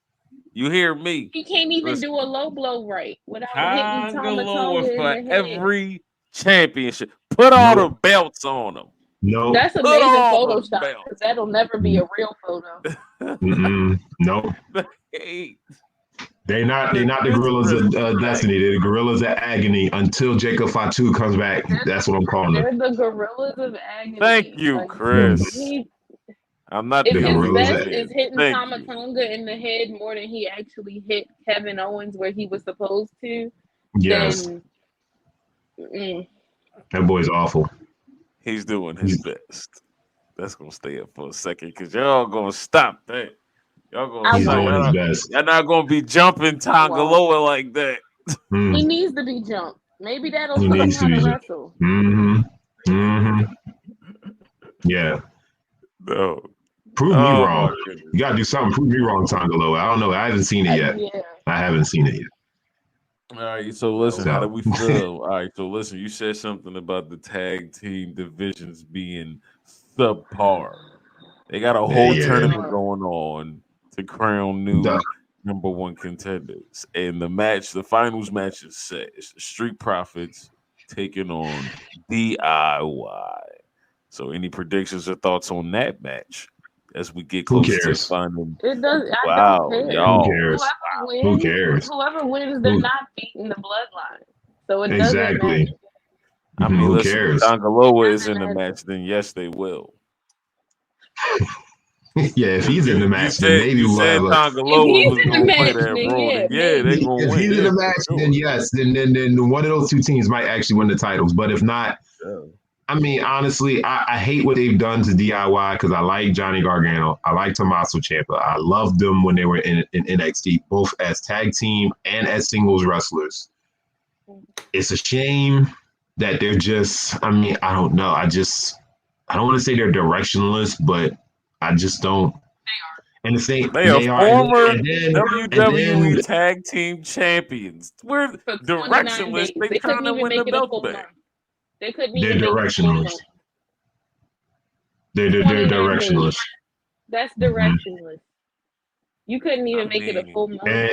You hear me? He can't even do a low blow right without hitting Tangaloa Tonga for in the head. every championship. Put all the belts on them. No, that's amazing Photoshop because that'll never be a real photo. No, they're not the Gorillas of Destiny. They're the Gorillas of Agony until Jacob Fatu comes back. That's what I'm calling them. They're the Gorillas of Agony. Thank you, Chris. I'm not if the his Gorillas best is hitting Tonga in the head more than he actually hit Kevin Owens where he was supposed to, then that boy's awful. He's doing his best. That's gonna stay up for a second because y'all gonna stop that. Y'all gonna He's doing his best. Y'all not gonna be jumping Tangaloa like that. He needs to be jumped. Maybe that'll show him how to wrestle. Yeah. No. Prove me wrong. You gotta do something. Prove me wrong, Tangaloa. I don't know. I haven't seen it yet. I haven't seen it yet. All right, so listen, how do So we feel? All right, so listen, you said something about the tag team divisions being subpar. They got a whole yeah, tournament going on to crown the, new number one contenders. And the finals match is set. It's the Street Profits taking on DIY. So any predictions or thoughts on that match as we get who closer to cares? finding It does. I don't wow, care. Who y'all. cares? Whoever Who wins, cares? they're Who not beating the bloodline. So it doesn't matter. exactly? I mean, Who listen, if cares? It Tangaloa is in doesn't the matter. match, then yes, they will. Yeah, if Because he's in the you match, then said maybe you we'll said have a. If Tangaloa he's was in the gonna play match, that then role, yeah, then yeah, they maybe. gonna If win. he's in Yeah, the for match, then sure. yes, then one of those two teams might actually win the titles. But if not, Yeah. I mean, honestly, I hate what they've done to DIY because I like Johnny Gargano, I like Tommaso Ciampa, I loved them when they were in NXT, both as tag team and as singles wrestlers. It's a shame that they're just. I mean, I don't know. I don't want to say they're directionless, but I just don't. And the thing They are they are, former and WWE then Tag Team Champions. We're For 29 directionless. days. They They trying couldn't to even win the make it a belts full back. month. They couldn't they're even make it a full directionless. month. They're 29 days. directionless. That's Mm-hmm. directionless. You couldn't I even make it a mean, full month.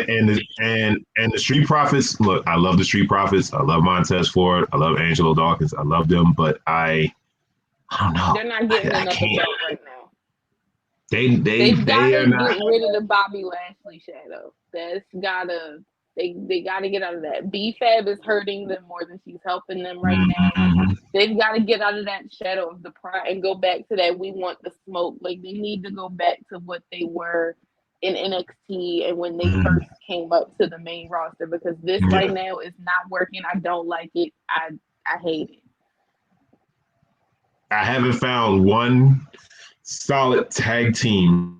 And the Street Profits. Look, I love the Street Profits. I love Montez Ford. I love Angelo Dawkins. I love them, but I don't know. They're not getting I another can't. belt right now. They've got They are to not. get rid of the Bobby Lashley shadow. That's gotta. They got to get out of that. B-Fab is hurting them more than she's helping them right now. Mm-hmm. They've got to get out of that shadow of the pride and go back to that we want the smoke. Like they need to go back to what they were in NXT and when they Mm-hmm. first came up to the main roster because this Yeah. right now is not working. I don't like it. I hate it. I haven't found one solid tag team.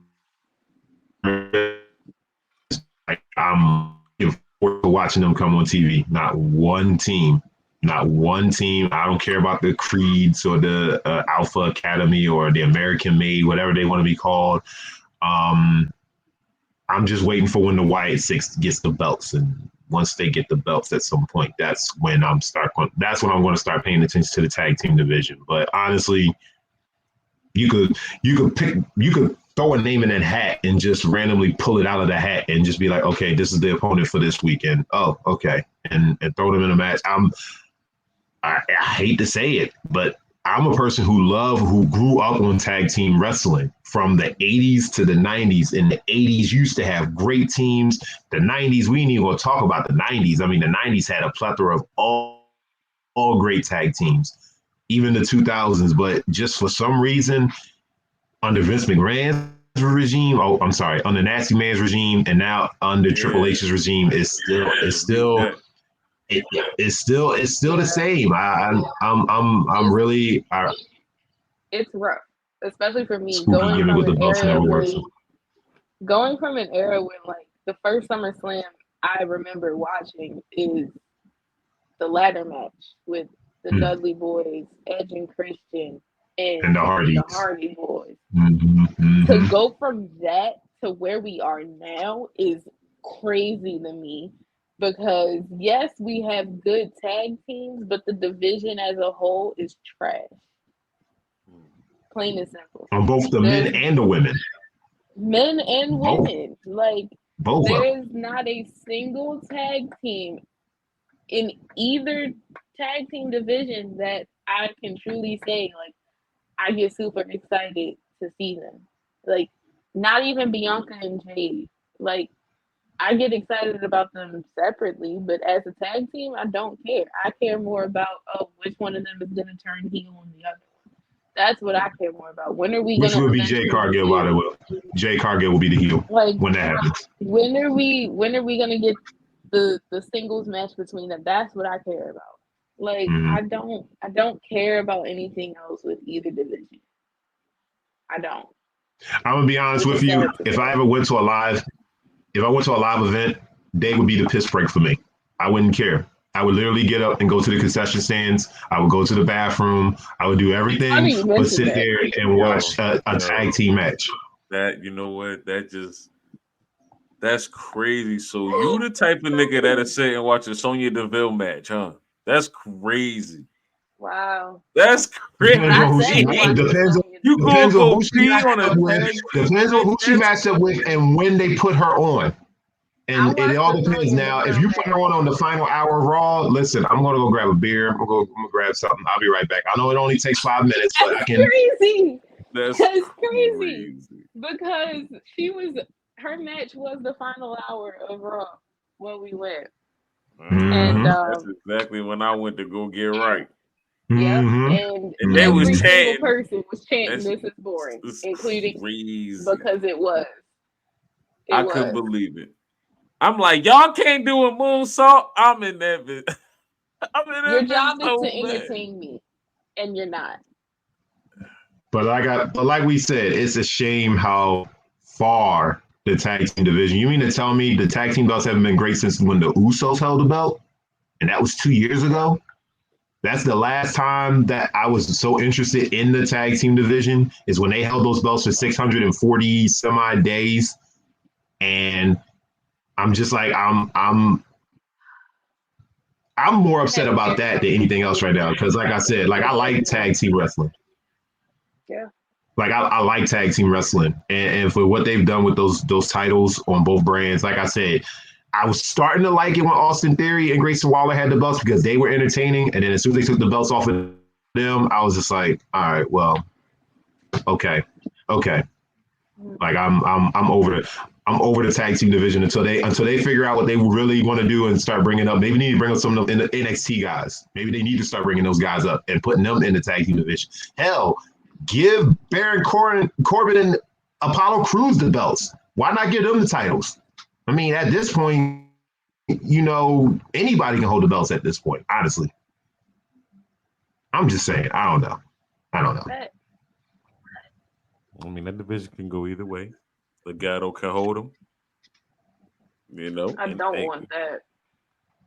Like, I'm looking forward to watching them come on TV. Not one team. Not one team. I don't care about the Creeds or the Alpha Academy or the American Made, whatever they want to be called. Um, I'm just waiting for when the Wyatt Six gets the belts, and once they get the belts at some point, that's when That's when I'm going to start paying attention to the tag team division. But honestly, you could throw a name in that hat and just randomly pull it out of the hat and just be like, okay, this is the opponent for this weekend. Oh, okay, and throw them in a match. I hate to say it, but I'm a person who grew up on tag team wrestling from the 80s to the 90s. In the 80s, used to have great teams. The 90s, we ain't even gonna talk about the 90s. I mean, the 90s had a plethora of all great tag teams, even the 2000s. But just for some reason, under Vince McMahon's regime, I'm sorry, under Nasty Man's regime, and now under Triple yeah, H's regime, yeah, beat that. it's still the same. I'm really It's rough, especially for me Spooky gimmick with the belts never works. going from an era when like the first SummerSlam I remember watching is the ladder match with the Dudley Boys, Edge and Christian, And and the the Hardys. Hardy Boys. Mm-hmm. To go from that to where we are now is crazy to me because yes, we have good tag teams, but the division as a whole is trash. Plain and simple. On both the There's men and the women. men and Both. women. Like Both there of is not a single tag team in either tag team division that I can truly say like I get super excited to see them. Like not even Bianca and Jade. Like I get excited about them separately, but as a tag team, I don't care. I care more about which one of them is gonna turn heel on the other one. That's what I care more about. When are we which gonna will be Jay eventually Cargill, by the way. Jay Cargill will be the heel like when that happens. when are we gonna get the singles match between them? That's what I care about. Like Mm-hmm. I don't care about anything else with either division. I don't. I'm gonna be honest Which with is you. sad to say. If I went to a live event, they would be the piss break for me. I wouldn't care. I would literally get up and go to the concession stands. I would go to the bathroom. I would do everything Funny you but mentioned sit that. there and watch a tag team match. That you know what? That's crazy. So you the type of nigga that'll sit and watch a Sonya Deville match, huh? That's crazy. Wow. That's Depends on I who sat she and watched the depends on Sonya You Deville. gonna depends on go who she pee matched on a up with. tag Depends on who she matched up with and when they put her on. I And it watched all the depends. Sonya Now, if Deville you put her match. on the final hour of Raw, listen, I'm gonna go grab a beer. I'm gonna grab something. I'll be right back. I know it only takes 5 minutes, but I That's can. crazy. That's That's crazy. crazy. Because her match was the final hour of Raw when we went. And That's exactly when I went to go get right. yep, Mm-hmm. And they was every single chanting. person was chanting, That's "This is boring," it's including crazy. because it was. I couldn't believe it. I'm like, y'all can't do a moonsault. I'm in that bit. I'm in Your that bit job is so to bad. entertain me, and you're not. But like we said, it's a shame how far the tag team division. You mean to tell me the tag team belts haven't been great since when the Usos held the belt, and that was 2 years ago? That's the last time that I was so interested in the tag team division is when they held those belts for 640 semi days. And I'm just like, I'm more upset Haven't about cared that about than the anything else right now. Because like I said, like I like tag team wrestling. Yeah. Like I like tag team wrestling. And for what they've done with those titles on both brands, like I said, I was starting to like it when Austin Theory and Grayson Waller had the belts because they were entertaining. And then as soon as they took the belts off of them, I was just like, all right, well, okay. Like I'm over it. I'm over the tag team division until they figure out what they really want to do and start bringing up. Maybe they need to bring up some of the NXT guys. Maybe they need to start bringing those guys up and putting them in the tag team division. Hell, give Baron Corbin and Apollo Crews the belts. Why not give them the titles? I mean, at this point, anybody can hold the belts at this point, honestly. I'm just saying. I don't know. I mean, that division can go either way. Legato can hold them. I don't want that.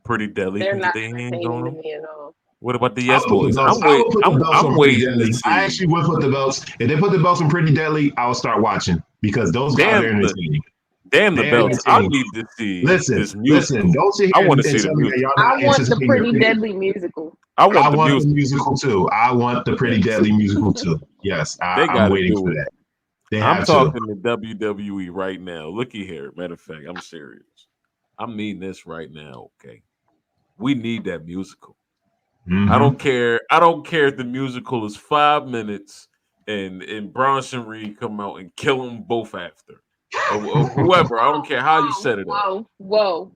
Pretty Deadly They're can get not their hands entertaining on to them. me at all. What about the I Yes would put the Boys? belts. I would put the belts I'm on Pretty waiting to Deadly. I see. actually would put the belts. If they put the belts on Pretty Deadly, I will start watching because those guys are entertaining. The They're belts. I entertaining. need to see this Listen. musical. Don't sit I here want and to see the tell me that musical. y'all I not want the anticipating Pretty the Deadly musical. I I want the want the musical. musical too. I want the Pretty Deadly musical too. Yes, They I'm got to waiting do for it. that. They I'm have to. talking to WWE right now. Looky here. Matter of fact, I'm serious. I mean this right now. Okay, we need that musical. Mm-hmm. I don't care. I don't care if the musical is 5 minutes and Bronson Reed come out and kill them both after. Or whoever. I don't care how you set it up. Whoa.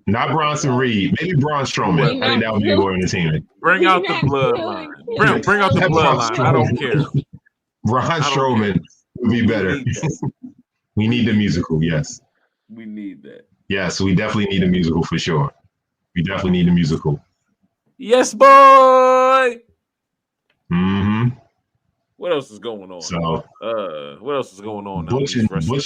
Not Bronson Reed. Maybe Braun Strowman. We I think not that would be killing. more entertaining. Bring We out the not bloodline. killing Bring out the Kelly Braun bloodline. I don't Strowman. care. Braun I don't care. Strowman would be We better. need that. We need the need musical. that. Yes. We need that. Yes, we definitely need a musical for sure. We definitely need a musical. Yes, boy. Mm-hmm. What else is going on? So What else is going on now? Butch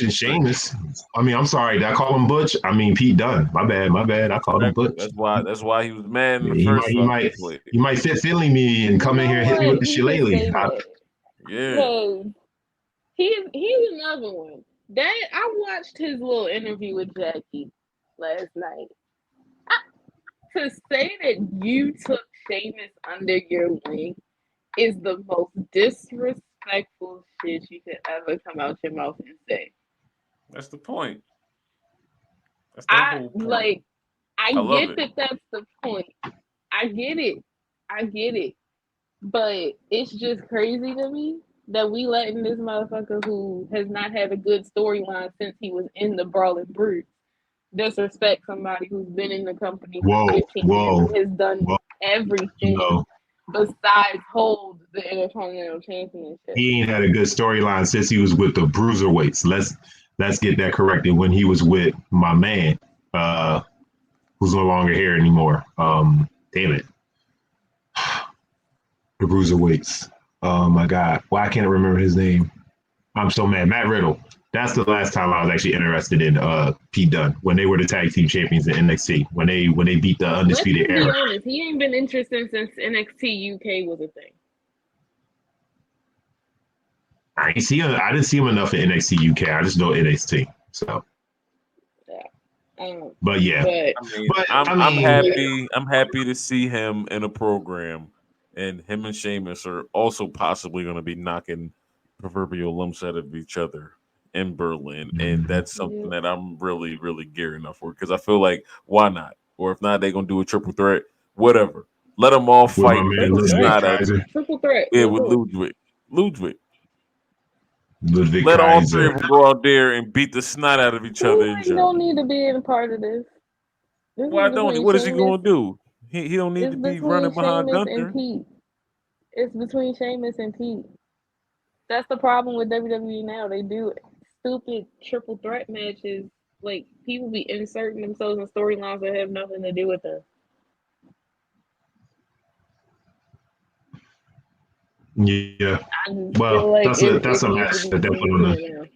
and Sheamus. I mean, I'm sorry. Did I call him Butch? I mean Pete Dunne. My bad. I called him Butch. That's why he was mad in the He first might he might fit feeling me and come in here and hit me with the He can shillelagh. say that. Yeah. Because he's another one. That I watched his little interview with Jackie last night. To say that you took Sheamus under your wing is the most disrespectful shit you could ever come out your mouth and say. That's the point. That's the whole point. I love get that that's the point. I get it. But it's just crazy to me that we letting this motherfucker who has not had a good storyline since he was in the Brawling Brutes disrespect somebody who's been in the company for 15 years and has done everything besides hold the Intercontinental Championship. He ain't had a good storyline since he was with the Bruiserweights. Let's get that corrected. When he was with my man, who's no longer here anymore. Damn it. The Bruiserweights. Oh my God. Why can't I remember his name? I'm so mad. Matt Riddle. That's the last time I was actually interested in Pete Dunne when they were the tag team champions in NXT when they beat the Undisputed Era. Let's be honest, he ain't been interested since NXT UK was a thing. I didn't see him enough in NXT UK. I just know NXT. So But yeah, but I'm happy. I'm happy to see him in a program, and him and Sheamus are also possibly going to be knocking proverbial lumps out of each other in Berlin, and that's something that I'm really, really gearing up for because I feel like why not? Or if not, they're gonna do a triple threat, whatever. Let them all with my fight. man Beat the Ludwig snot out. Kaiser. triple threat. Yeah, Let's with do it. Ludwig. Ludwig Let all three Kaiser. of them go out there and beat the snot out of each other in Ludwig don't Germany. need to be in a part of this. This Why is don't he? between What is he Sheamus. going to do? He don't need It's to be between running behind Sheamus and Gunther. Pete. It's between Sheamus and Pete. That's the problem with WWE now. They do stupid triple threat matches. Like people be inserting themselves in storylines that have nothing to do with them. Yeah. I just feel Well, like that's it a needs to match be that they'll between put the on two the of them.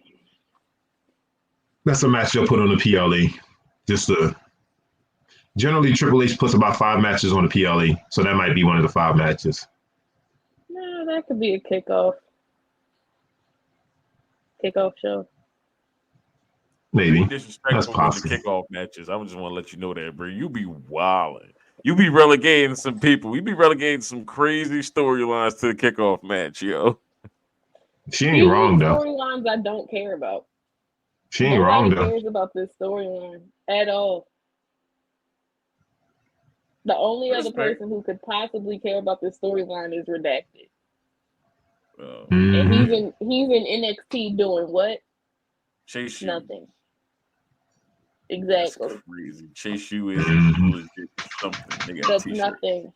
that's a match they'll put on the PLE. Just to generally Triple H puts about 5 matches on the PLE, so that might be one of the 5 matches. No, that could be a kickoff show. Maybe that's Disrespectful with the possible. kickoff matches. I just want to let you know that, bro. You be wilding. You be relegating some people. You be relegating some crazy storylines to the kickoff match, yo. She ain't These wrong though. storylines I don't care about. She ain't wrong Nobody though. cares about this storyline at all. The only other Respect. person who could possibly care about this storyline is Redacted. And Mhm. he's in NXT doing what? Chase you. Nothing. That's Exactly. crazy. Chase you is Mhm. legit something. They got That's t-shirt. nothing.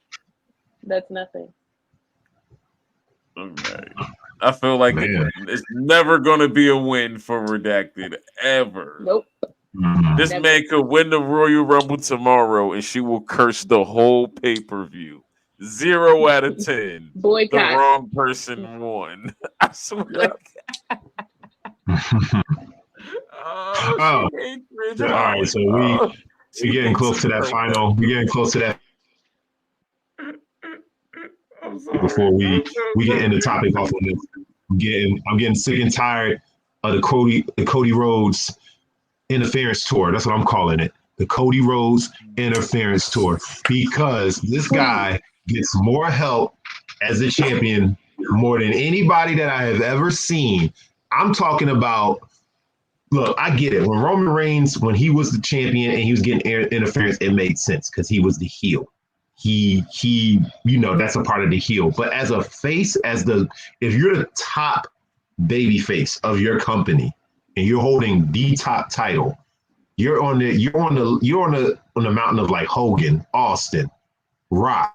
That's nothing. Okay. I feel like Man. it's never gonna be a win for Redacted ever. Nope. Mhm. This Never. man could win the Royal Rumble tomorrow, and she will curse the whole pay per view. 0 out of 10. The Boycott. wrong person won. I swear. Yep. Oh, She hates Ridge all right. Holland. So we She getting hates close to him that so final. We getting close to that I'm sorry. before I'm we so get end the sorry. topic off on this. I'm getting sick and tired of the Cody Rhodes interference tour. That's what I'm calling it. The Cody Rhodes interference tour. Because this guy gets more help as a champion more than anybody that I have ever seen. I'm talking about, look, I get it. When Roman Reigns, when he was the champion and he was getting interference, it made sense because he was the heel. That's a part of the heel. But as a face, if you're the top baby face of your company and you're holding the top title, you're on the mountain of like Hogan, Austin, Rock,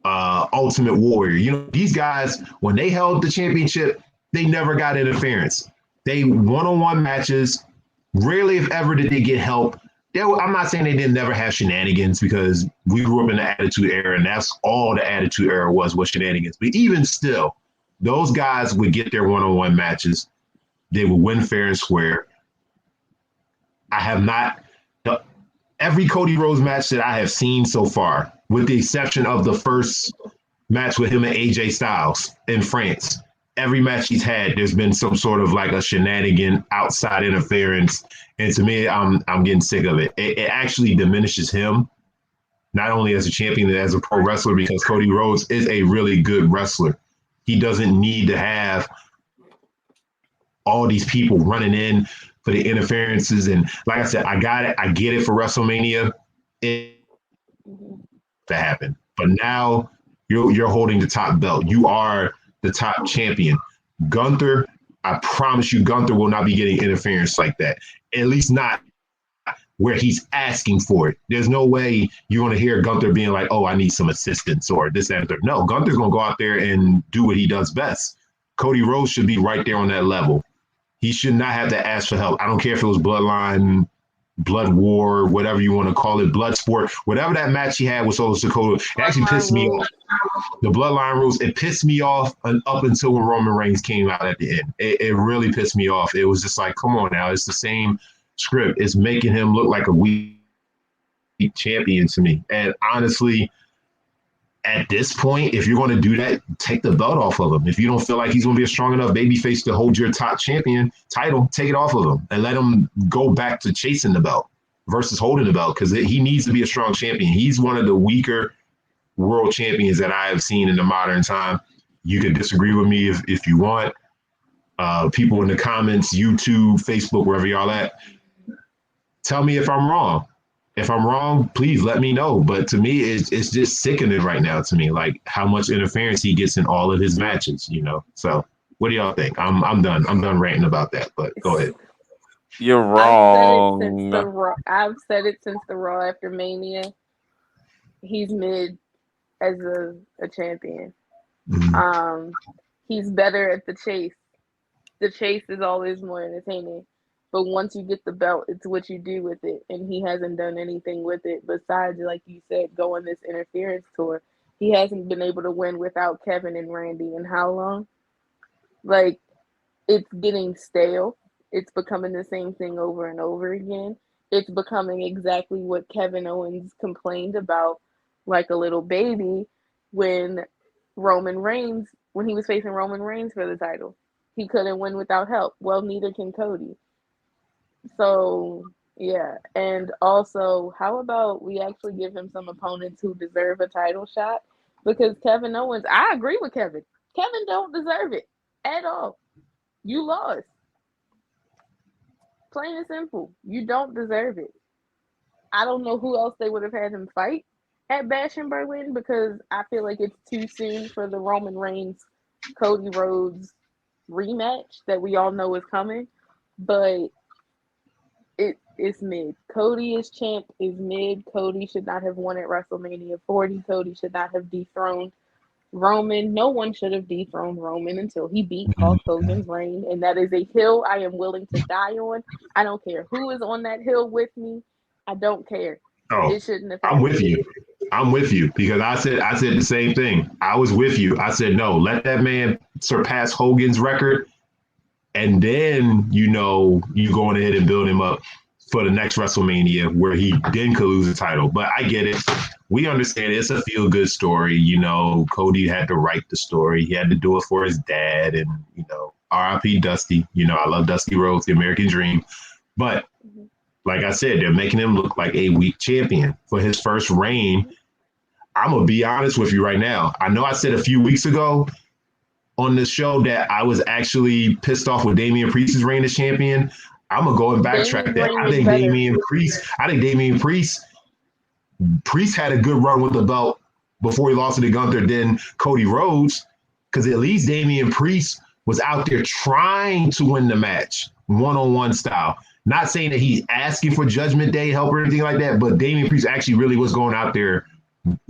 Ultimate Warrior. These guys, when they held the championship, they never got interference. They one-on-one matches. Rarely, if ever, did they get help. I'm not saying they didn't never have shenanigans because we grew up in the Attitude Era, and that's all the Attitude Era was shenanigans. But even still, those guys would get their one-on-one matches. They would win fair and square. I have not every Cody Rhodes match that I have seen so far, with the exception of the first match with him and AJ Styles in France. Every match he's had, there's been some sort of like a shenanigan, outside interference, and to me, I'm getting sick of it. It actually diminishes him, not only as a champion, but as a pro wrestler, because Cody Rhodes is a really good wrestler. He doesn't need to have all these people running in for the interferences. And like I said, I got it. I get it for WrestleMania. That happened. But now you're holding the top belt. You are the top champion. Gunther, I promise you, Gunther will not be getting interference like that. At least not where he's asking for it. There's no way you're going to hear Gunther being like, oh, I need some assistance or this, that, and third. No, Gunther's going to go out there and do what he does best. Cody Rhodes should be right there on that level. He should not have to ask for help. I don't care if it was Bloodline, Blood War, whatever you want to call it, Blood Sport, whatever that match he had with Solo Sikoa, it actually pissed me off. The Bloodline rules, it pissed me off up until when Roman Reigns came out at the end. It really pissed me off. It was just like, come on now, it's the same script. It's making him look like a weak champion to me. And honestly, at this point, if you're going to do that, take the belt off of him. If you don't feel like he's going to be a strong enough babyface to hold your top champion title, take it off of him and let him go back to chasing the belt. versus holding the belt because he needs to be a strong champion. He's one of the weaker world champions that I have seen in the modern time. You can disagree with me if you want. People in the comments, YouTube, Facebook, wherever y'all at, tell me if I'm wrong. If I'm wrong, please let me know. But to me, it's just sickening right now to me, like how much interference he gets in all of his matches, you know? So what do y'all think? I'm done. I'm done ranting about that, but go ahead. You're wrong. I've said it since the Raw after Mania. He's mid as a champion. Mhm. He's better at the chase. The chase is always more entertaining. But once you get the belt, it's what you do with it. And he hasn't done anything with it besides, like you said, go on this interference tour. He hasn't been able to win without Kevin and Randy in how long? Like, it's getting stale. It's becoming the same thing over and over again. It's becoming exactly what Kevin Owens complained about, like a little baby, when when he was facing Roman Reigns for the title. He couldn't win without help. Well, neither can Cody. So, yeah. And also, how about we actually give him some opponents who deserve a title shot? Because Kevin Owens, I agree with Kevin. Kevin don't deserve it at all. You lost. Plain and simple. You don't deserve it. I don't know who else they would have had him fight at Bash in Berlin because I feel like it's too soon for the Roman Reigns Cody Rhodes rematch that we all know is coming. But it's mid. Cody is champ is mid. Cody should not have won at WrestleMania 40. Cody should not have dethroned Roman. No one should have dethroned Roman until he beat Hulk Hogan's reign. And that is a hill I am willing to die on. I don't care who is on that hill with me. I don't care. Oh, It shouldn't have I'm happened. with you. I'm with you because I said the same thing. I was with you. I said no, let that man surpass Hogan's record, and then you going ahead and build him up for the next WrestleMania where he then could lose the title. But I get it. We understand it's a feel good story. Cody had to write the story. He had to do it for his dad, and R.I.P. Dusty. I love Dusty Rhodes, the American Dream, but like I said, they're making him look like a weak champion for his first reign. I'm going to be honest with you right now. I know I said a few weeks ago on this show that I was actually pissed off with Damian Priest's reign as champion. I'm going to go and backtrack that. I think Damian Priest had a good run with the belt before he lost it to Gunther, then Cody Rhodes, because at least Damian Priest was out there trying to win the match, one-on-one style. Not saying that he's asking for Judgment Day help or anything like that, but Damian Priest actually really was going out there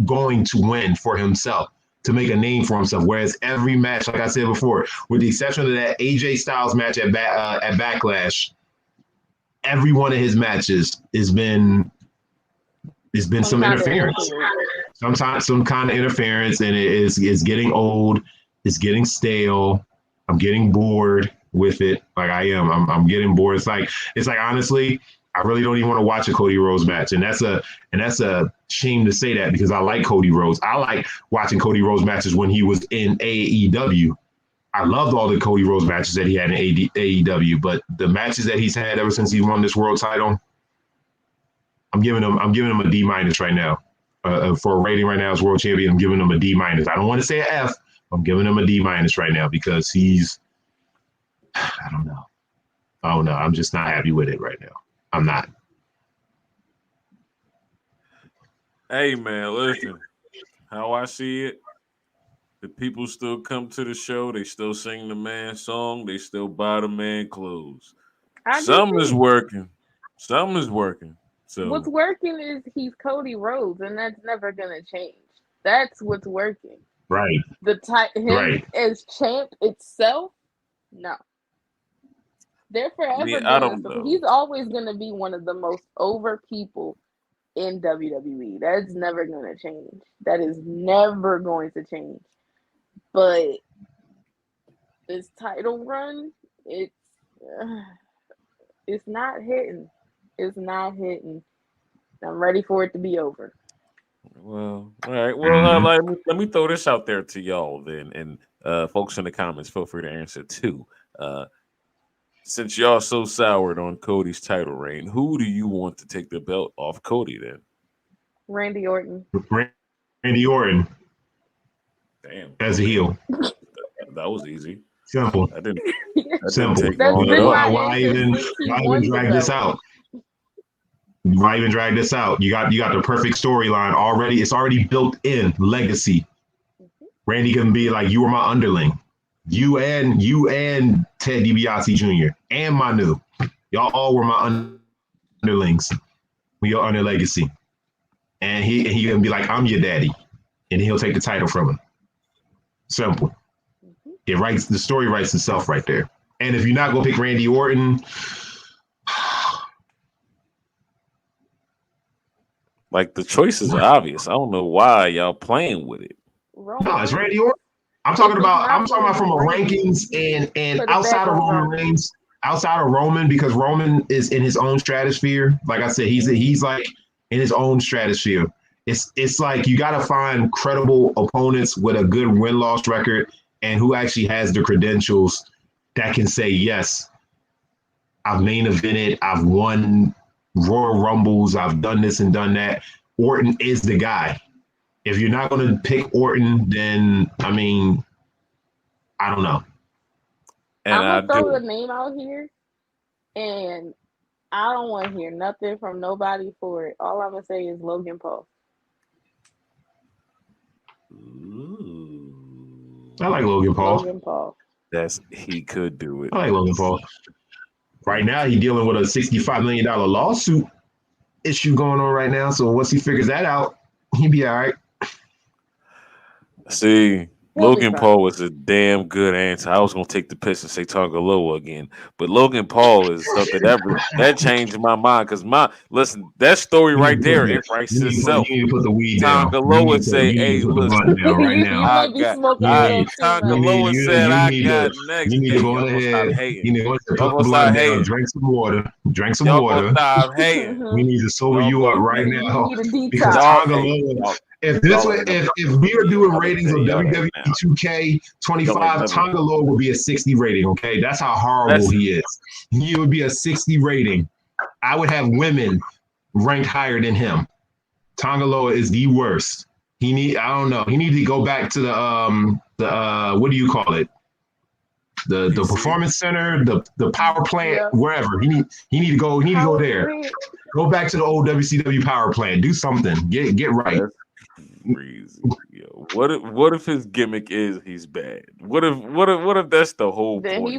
going to win for himself, to make a name for himself. Whereas every match, like I said before, with the exception of that AJ Styles match at Backlash, every one of his matches has been some interference. Sometimes some kind of interference, and it's getting old. It's getting stale. I'm getting bored with it. Like I am. I'm getting bored. It's like honestly, I really don't even want to watch a Cody Rhodes match, and that's a shame to say that because I like Cody Rhodes. I like watching Cody Rhodes matches when he was in AEW. I loved all the Cody Rhodes matches that he had in AEW, but the matches that he's had ever since he won this world title, I'm giving him a D- right now. For a rating right now as world champion, I'm giving him a D-. I don't want to say an F. I'm giving him a D- right now because I don't know. I'm just not happy with it right now. I'm not. Hey man, listen. How I see it, the people still come to the show. They still sing the man song. They still buy the man clothes. Some is working. Some is working. What's So working is he's Cody Rhodes, and that's never gonna change. That's what's working. Right. Him as champ itself, no. They're forever I gonna. don't know. He's always gonna be one of the most over people in WWE. That's never gonna change. That is never going to change. But this title run, it's not hitting. It's not hitting. I'm ready for it to be over. Well, all right. Well, let me throw this out there to y'all then, and folks in the comments, feel free to answer too. Since y'all so soured on Cody's title reign, who do you want to take the belt off Cody then? Randy Orton. Randy Orton Damn. as a heel. That was easy. Simple. I didn't Simple. take long at all. Why even drag this out? Why even drag this out? You got the perfect storyline already. It's already built in legacy. Randy can be like, you were my underling. You and Ted DiBiase Jr. and Manu. Y'all all were my underlings. We are under legacy. And he can be like, I'm your daddy. And he'll take the title from him. Simple. The story writes itself right there. And if you're not gonna pick Randy Orton, like the choice is obvious. I don't know why y'all playing with it. No, it's Randy Orton. I'm talking about from a rankings and outside of Roman Reigns, outside of Roman, because Roman is in his own stratosphere. Like I said, he's like in his own stratosphere. It's like you got to find credible opponents with a good win-loss record and who actually has the credentials that can say, yes, I've main evented, I've won Royal Rumbles, I've done this and done that. Orton is the guy. If you're not going to pick Orton, then, I mean, I don't know. And I'm going to throw the name out here, and I don't want to hear nothing from nobody for it. All I'm going to say is Logan Paul. Ooh. I like Logan Paul. Logan Paul. He could do it. I like Logan Paul. Right now, he's dealing with a $65 million lawsuit issue going on right now. So once he figures that out, he'll be all right. See, Logan Paul was a damn good answer. I was gonna take the piss and say Tonga Loa again, but Logan Paul is something that changed my mind because listen, that story right there, it writes itself. You need to put the weed Tonga down. Loa say, "Hey, listen, down right now. You might be smoking a little too Tonga Loa said, I got next. You need to go ahead. You need to go put the blood down. Drink some water. Drink some water. Stop hating. We need to sober you up right now because Tonga Loa. If we were doing ratings on WWE 2K25, Tonga Loa would be a 60 rating. Okay, that's how horrible he is. He would be a 60 rating. I would have women ranked higher than him. Tonga Loa is the worst. I don't know. He needs to go back to the what do you call it? The performance center, the power plant, wherever. He need to go. He need to go there. Go back to the old WCW power plant. Do something. Get right. Crazy. Yo, what if his gimmick is he's bad? What if that's the whole then point?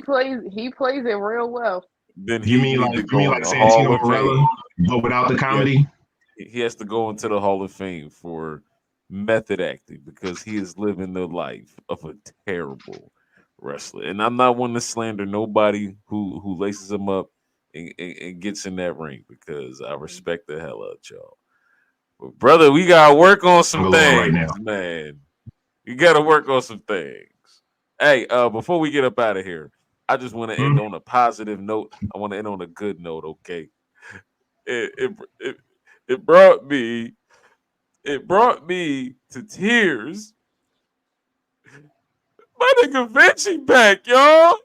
He plays it real well. Then you mean like Santino Marella, but without the comedy? He has to go into the Hall of Fame for method acting because he is living the life of a terrible wrestler. And I'm not one to slander nobody who laces him up and gets in that ring because I respect the hell out of y'all. But brother, we gotta work on some things right now, man. You gotta work on some things. Hey, before we get up out of here, I just want to end on a positive note. I want to end on a good note, okay? It brought me to tears. My nigga Vinci back, y'all.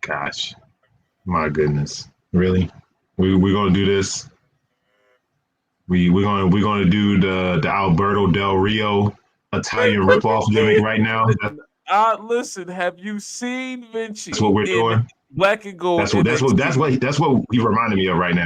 Gosh, my goodness, really? We're gonna do this? We're gonna do the Alberto Del Rio Italian ripoff gimmick right now. Listen, have you seen Vinci? That's what we're doing. Black and Gold. That's what he reminded me of right now.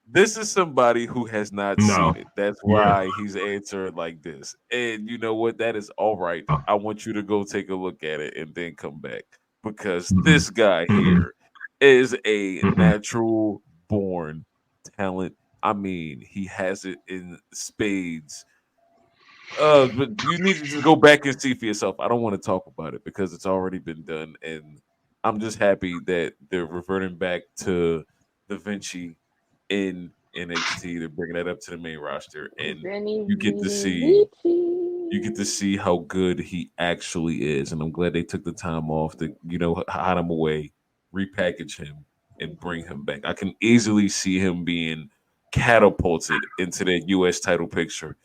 This is somebody who has not seen it. That's why he's answering like this. And you know what? That is all right. I want you to go take a look at it and then come back because this guy here is a natural born talent. I mean, he has it in spades. But you need to just go back and see for yourself. I don't want to talk about it because it's already been done, and I'm just happy that they're reverting back to Da Vinci in NXT. They're bringing that up to the main roster, and you get to see how good he actually is. And I'm glad they took the time off to hide him away, repackage him, and bring him back. I can easily see him being catapulted into that U.S. title picture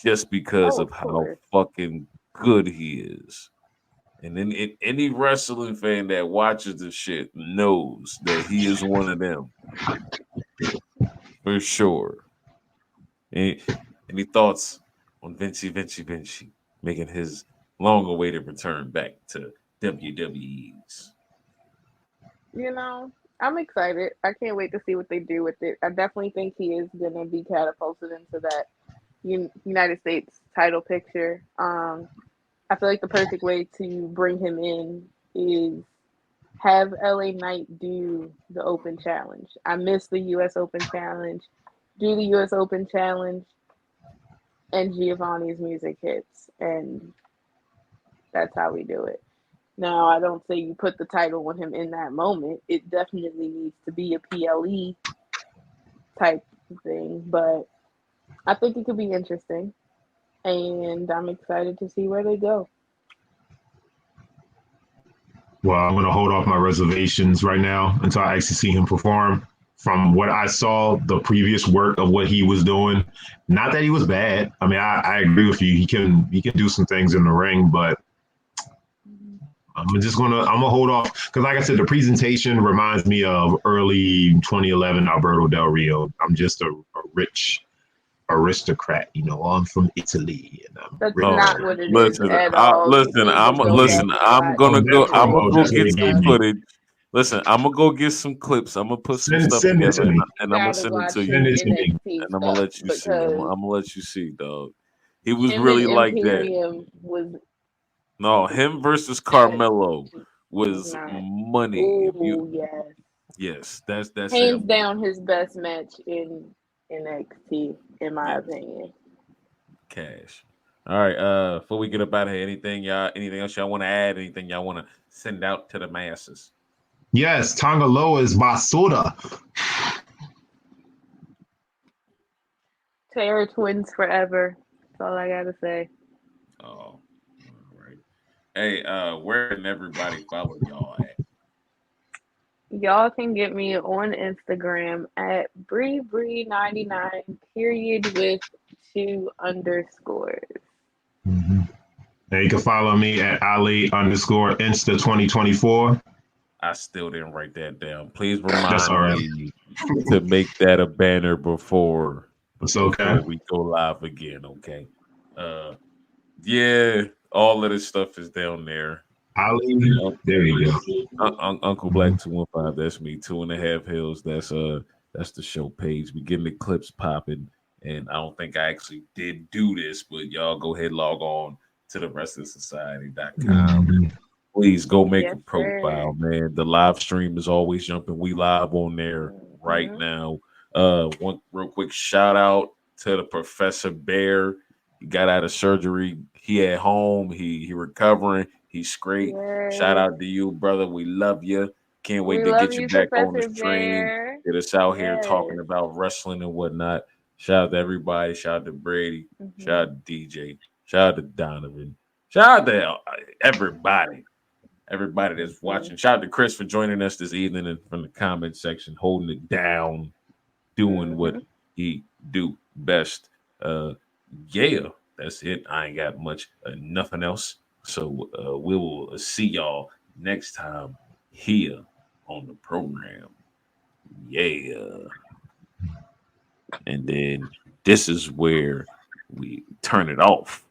just because of how fucking good he is. And then any wrestling fan that watches the shit knows that he is one of them for sure. Any thoughts on Vinci making his long-awaited return back to WWE's? You know, I'm excited. I can't wait to see what they do with it. I definitely think he is going to be catapulted into that United States title picture. I feel like the perfect way to bring him in is have LA Knight do the Open Challenge. I miss the US Open Challenge. Do the US Open Challenge, and Giovanni's music hits, and that's how we do it. Now, I don't say you put the title on him in that moment. It definitely needs to be a PLE type thing, but I think it could be interesting, and I'm excited to see where they go. Well, I'm going to hold off my reservations right now until I actually see him perform. From what I saw, the previous work of what he was doing, not that he was bad. I mean, I agree with you. He can do some things in the ring, but I'm gonna hold off because, like I said, the presentation reminds me of early 2011 Alberto Del Rio. I'm just a rich aristocrat, you know. I'm from Italy, and I'm That's rich. not what it is Listen, at all. You listen. need to go back and I'm watch gonna go. That I'm the gonna promo, go that's what get he some gave me. footage. Listen, I'm gonna go get some clips. I'm gonna put some stuff Send it to together, me. and I'm gonna gotta send it watch to his Send you, it to me. NXT and I'm gonna stuff let you see. because I'm gonna let you see, dog. He was him and really like that. Imperium was No, him versus that Carmelo was was not. money. If you, Oh yes, yes, that's hands him. down his best match in NXT, in my Yes, opinion. cash. All right. Before we get up out of here, anything else y'all want to add? Anything y'all want to send out to the masses? Yes, Tangaloa is basura. Terror Twins forever. That's all I gotta say. Oh, all right. Hey, where can everybody follow y'all at? Y'all can get me on Instagram at BreeBree99 period with 2 underscores. Mm-hmm. And you can follow me at Ali_Insta 2024. I still didn't write that down. Please That's all remind right. me to make that a banner It's okay. before we go live again. Okay. Uh, yeah, all of this stuff is down there. Ali, Un- there you go. Uncle Mm-hmm. Black 215. That's me. 2.5 Hills. That's the show page. We getting the clips popping, and I don't think I actually did do this, but y'all go ahead log on to the wrestlingsociety.com. Mm-hmm. Please go make a Yes, sir. profile, man. The live stream is always jumping. We live on there right Mm-hmm. now. One real quick shout out to the Professor Bear. He got out of surgery. He at home. He recovering. He's great. Shout Yes. out to you, brother. We love you. Can't wait We to love get you you, back on the Professor stream. Bear. Get us out here talking Yes. about wrestling and whatnot. Shout out to everybody. Shout out to Brady. Mm-hmm. Shout out to DJ. Shout out to Donovan. Shout out to everybody. Everybody that's Mm-hmm. watching. Shout out to Chris for joining us this evening and from the comment section, holding it down, doing what Mm-hmm. he do best. Yeah, that's it. I ain't got much, nothing else. So we will see y'all next time here on the program. Yeah. And then this is where we turn it off.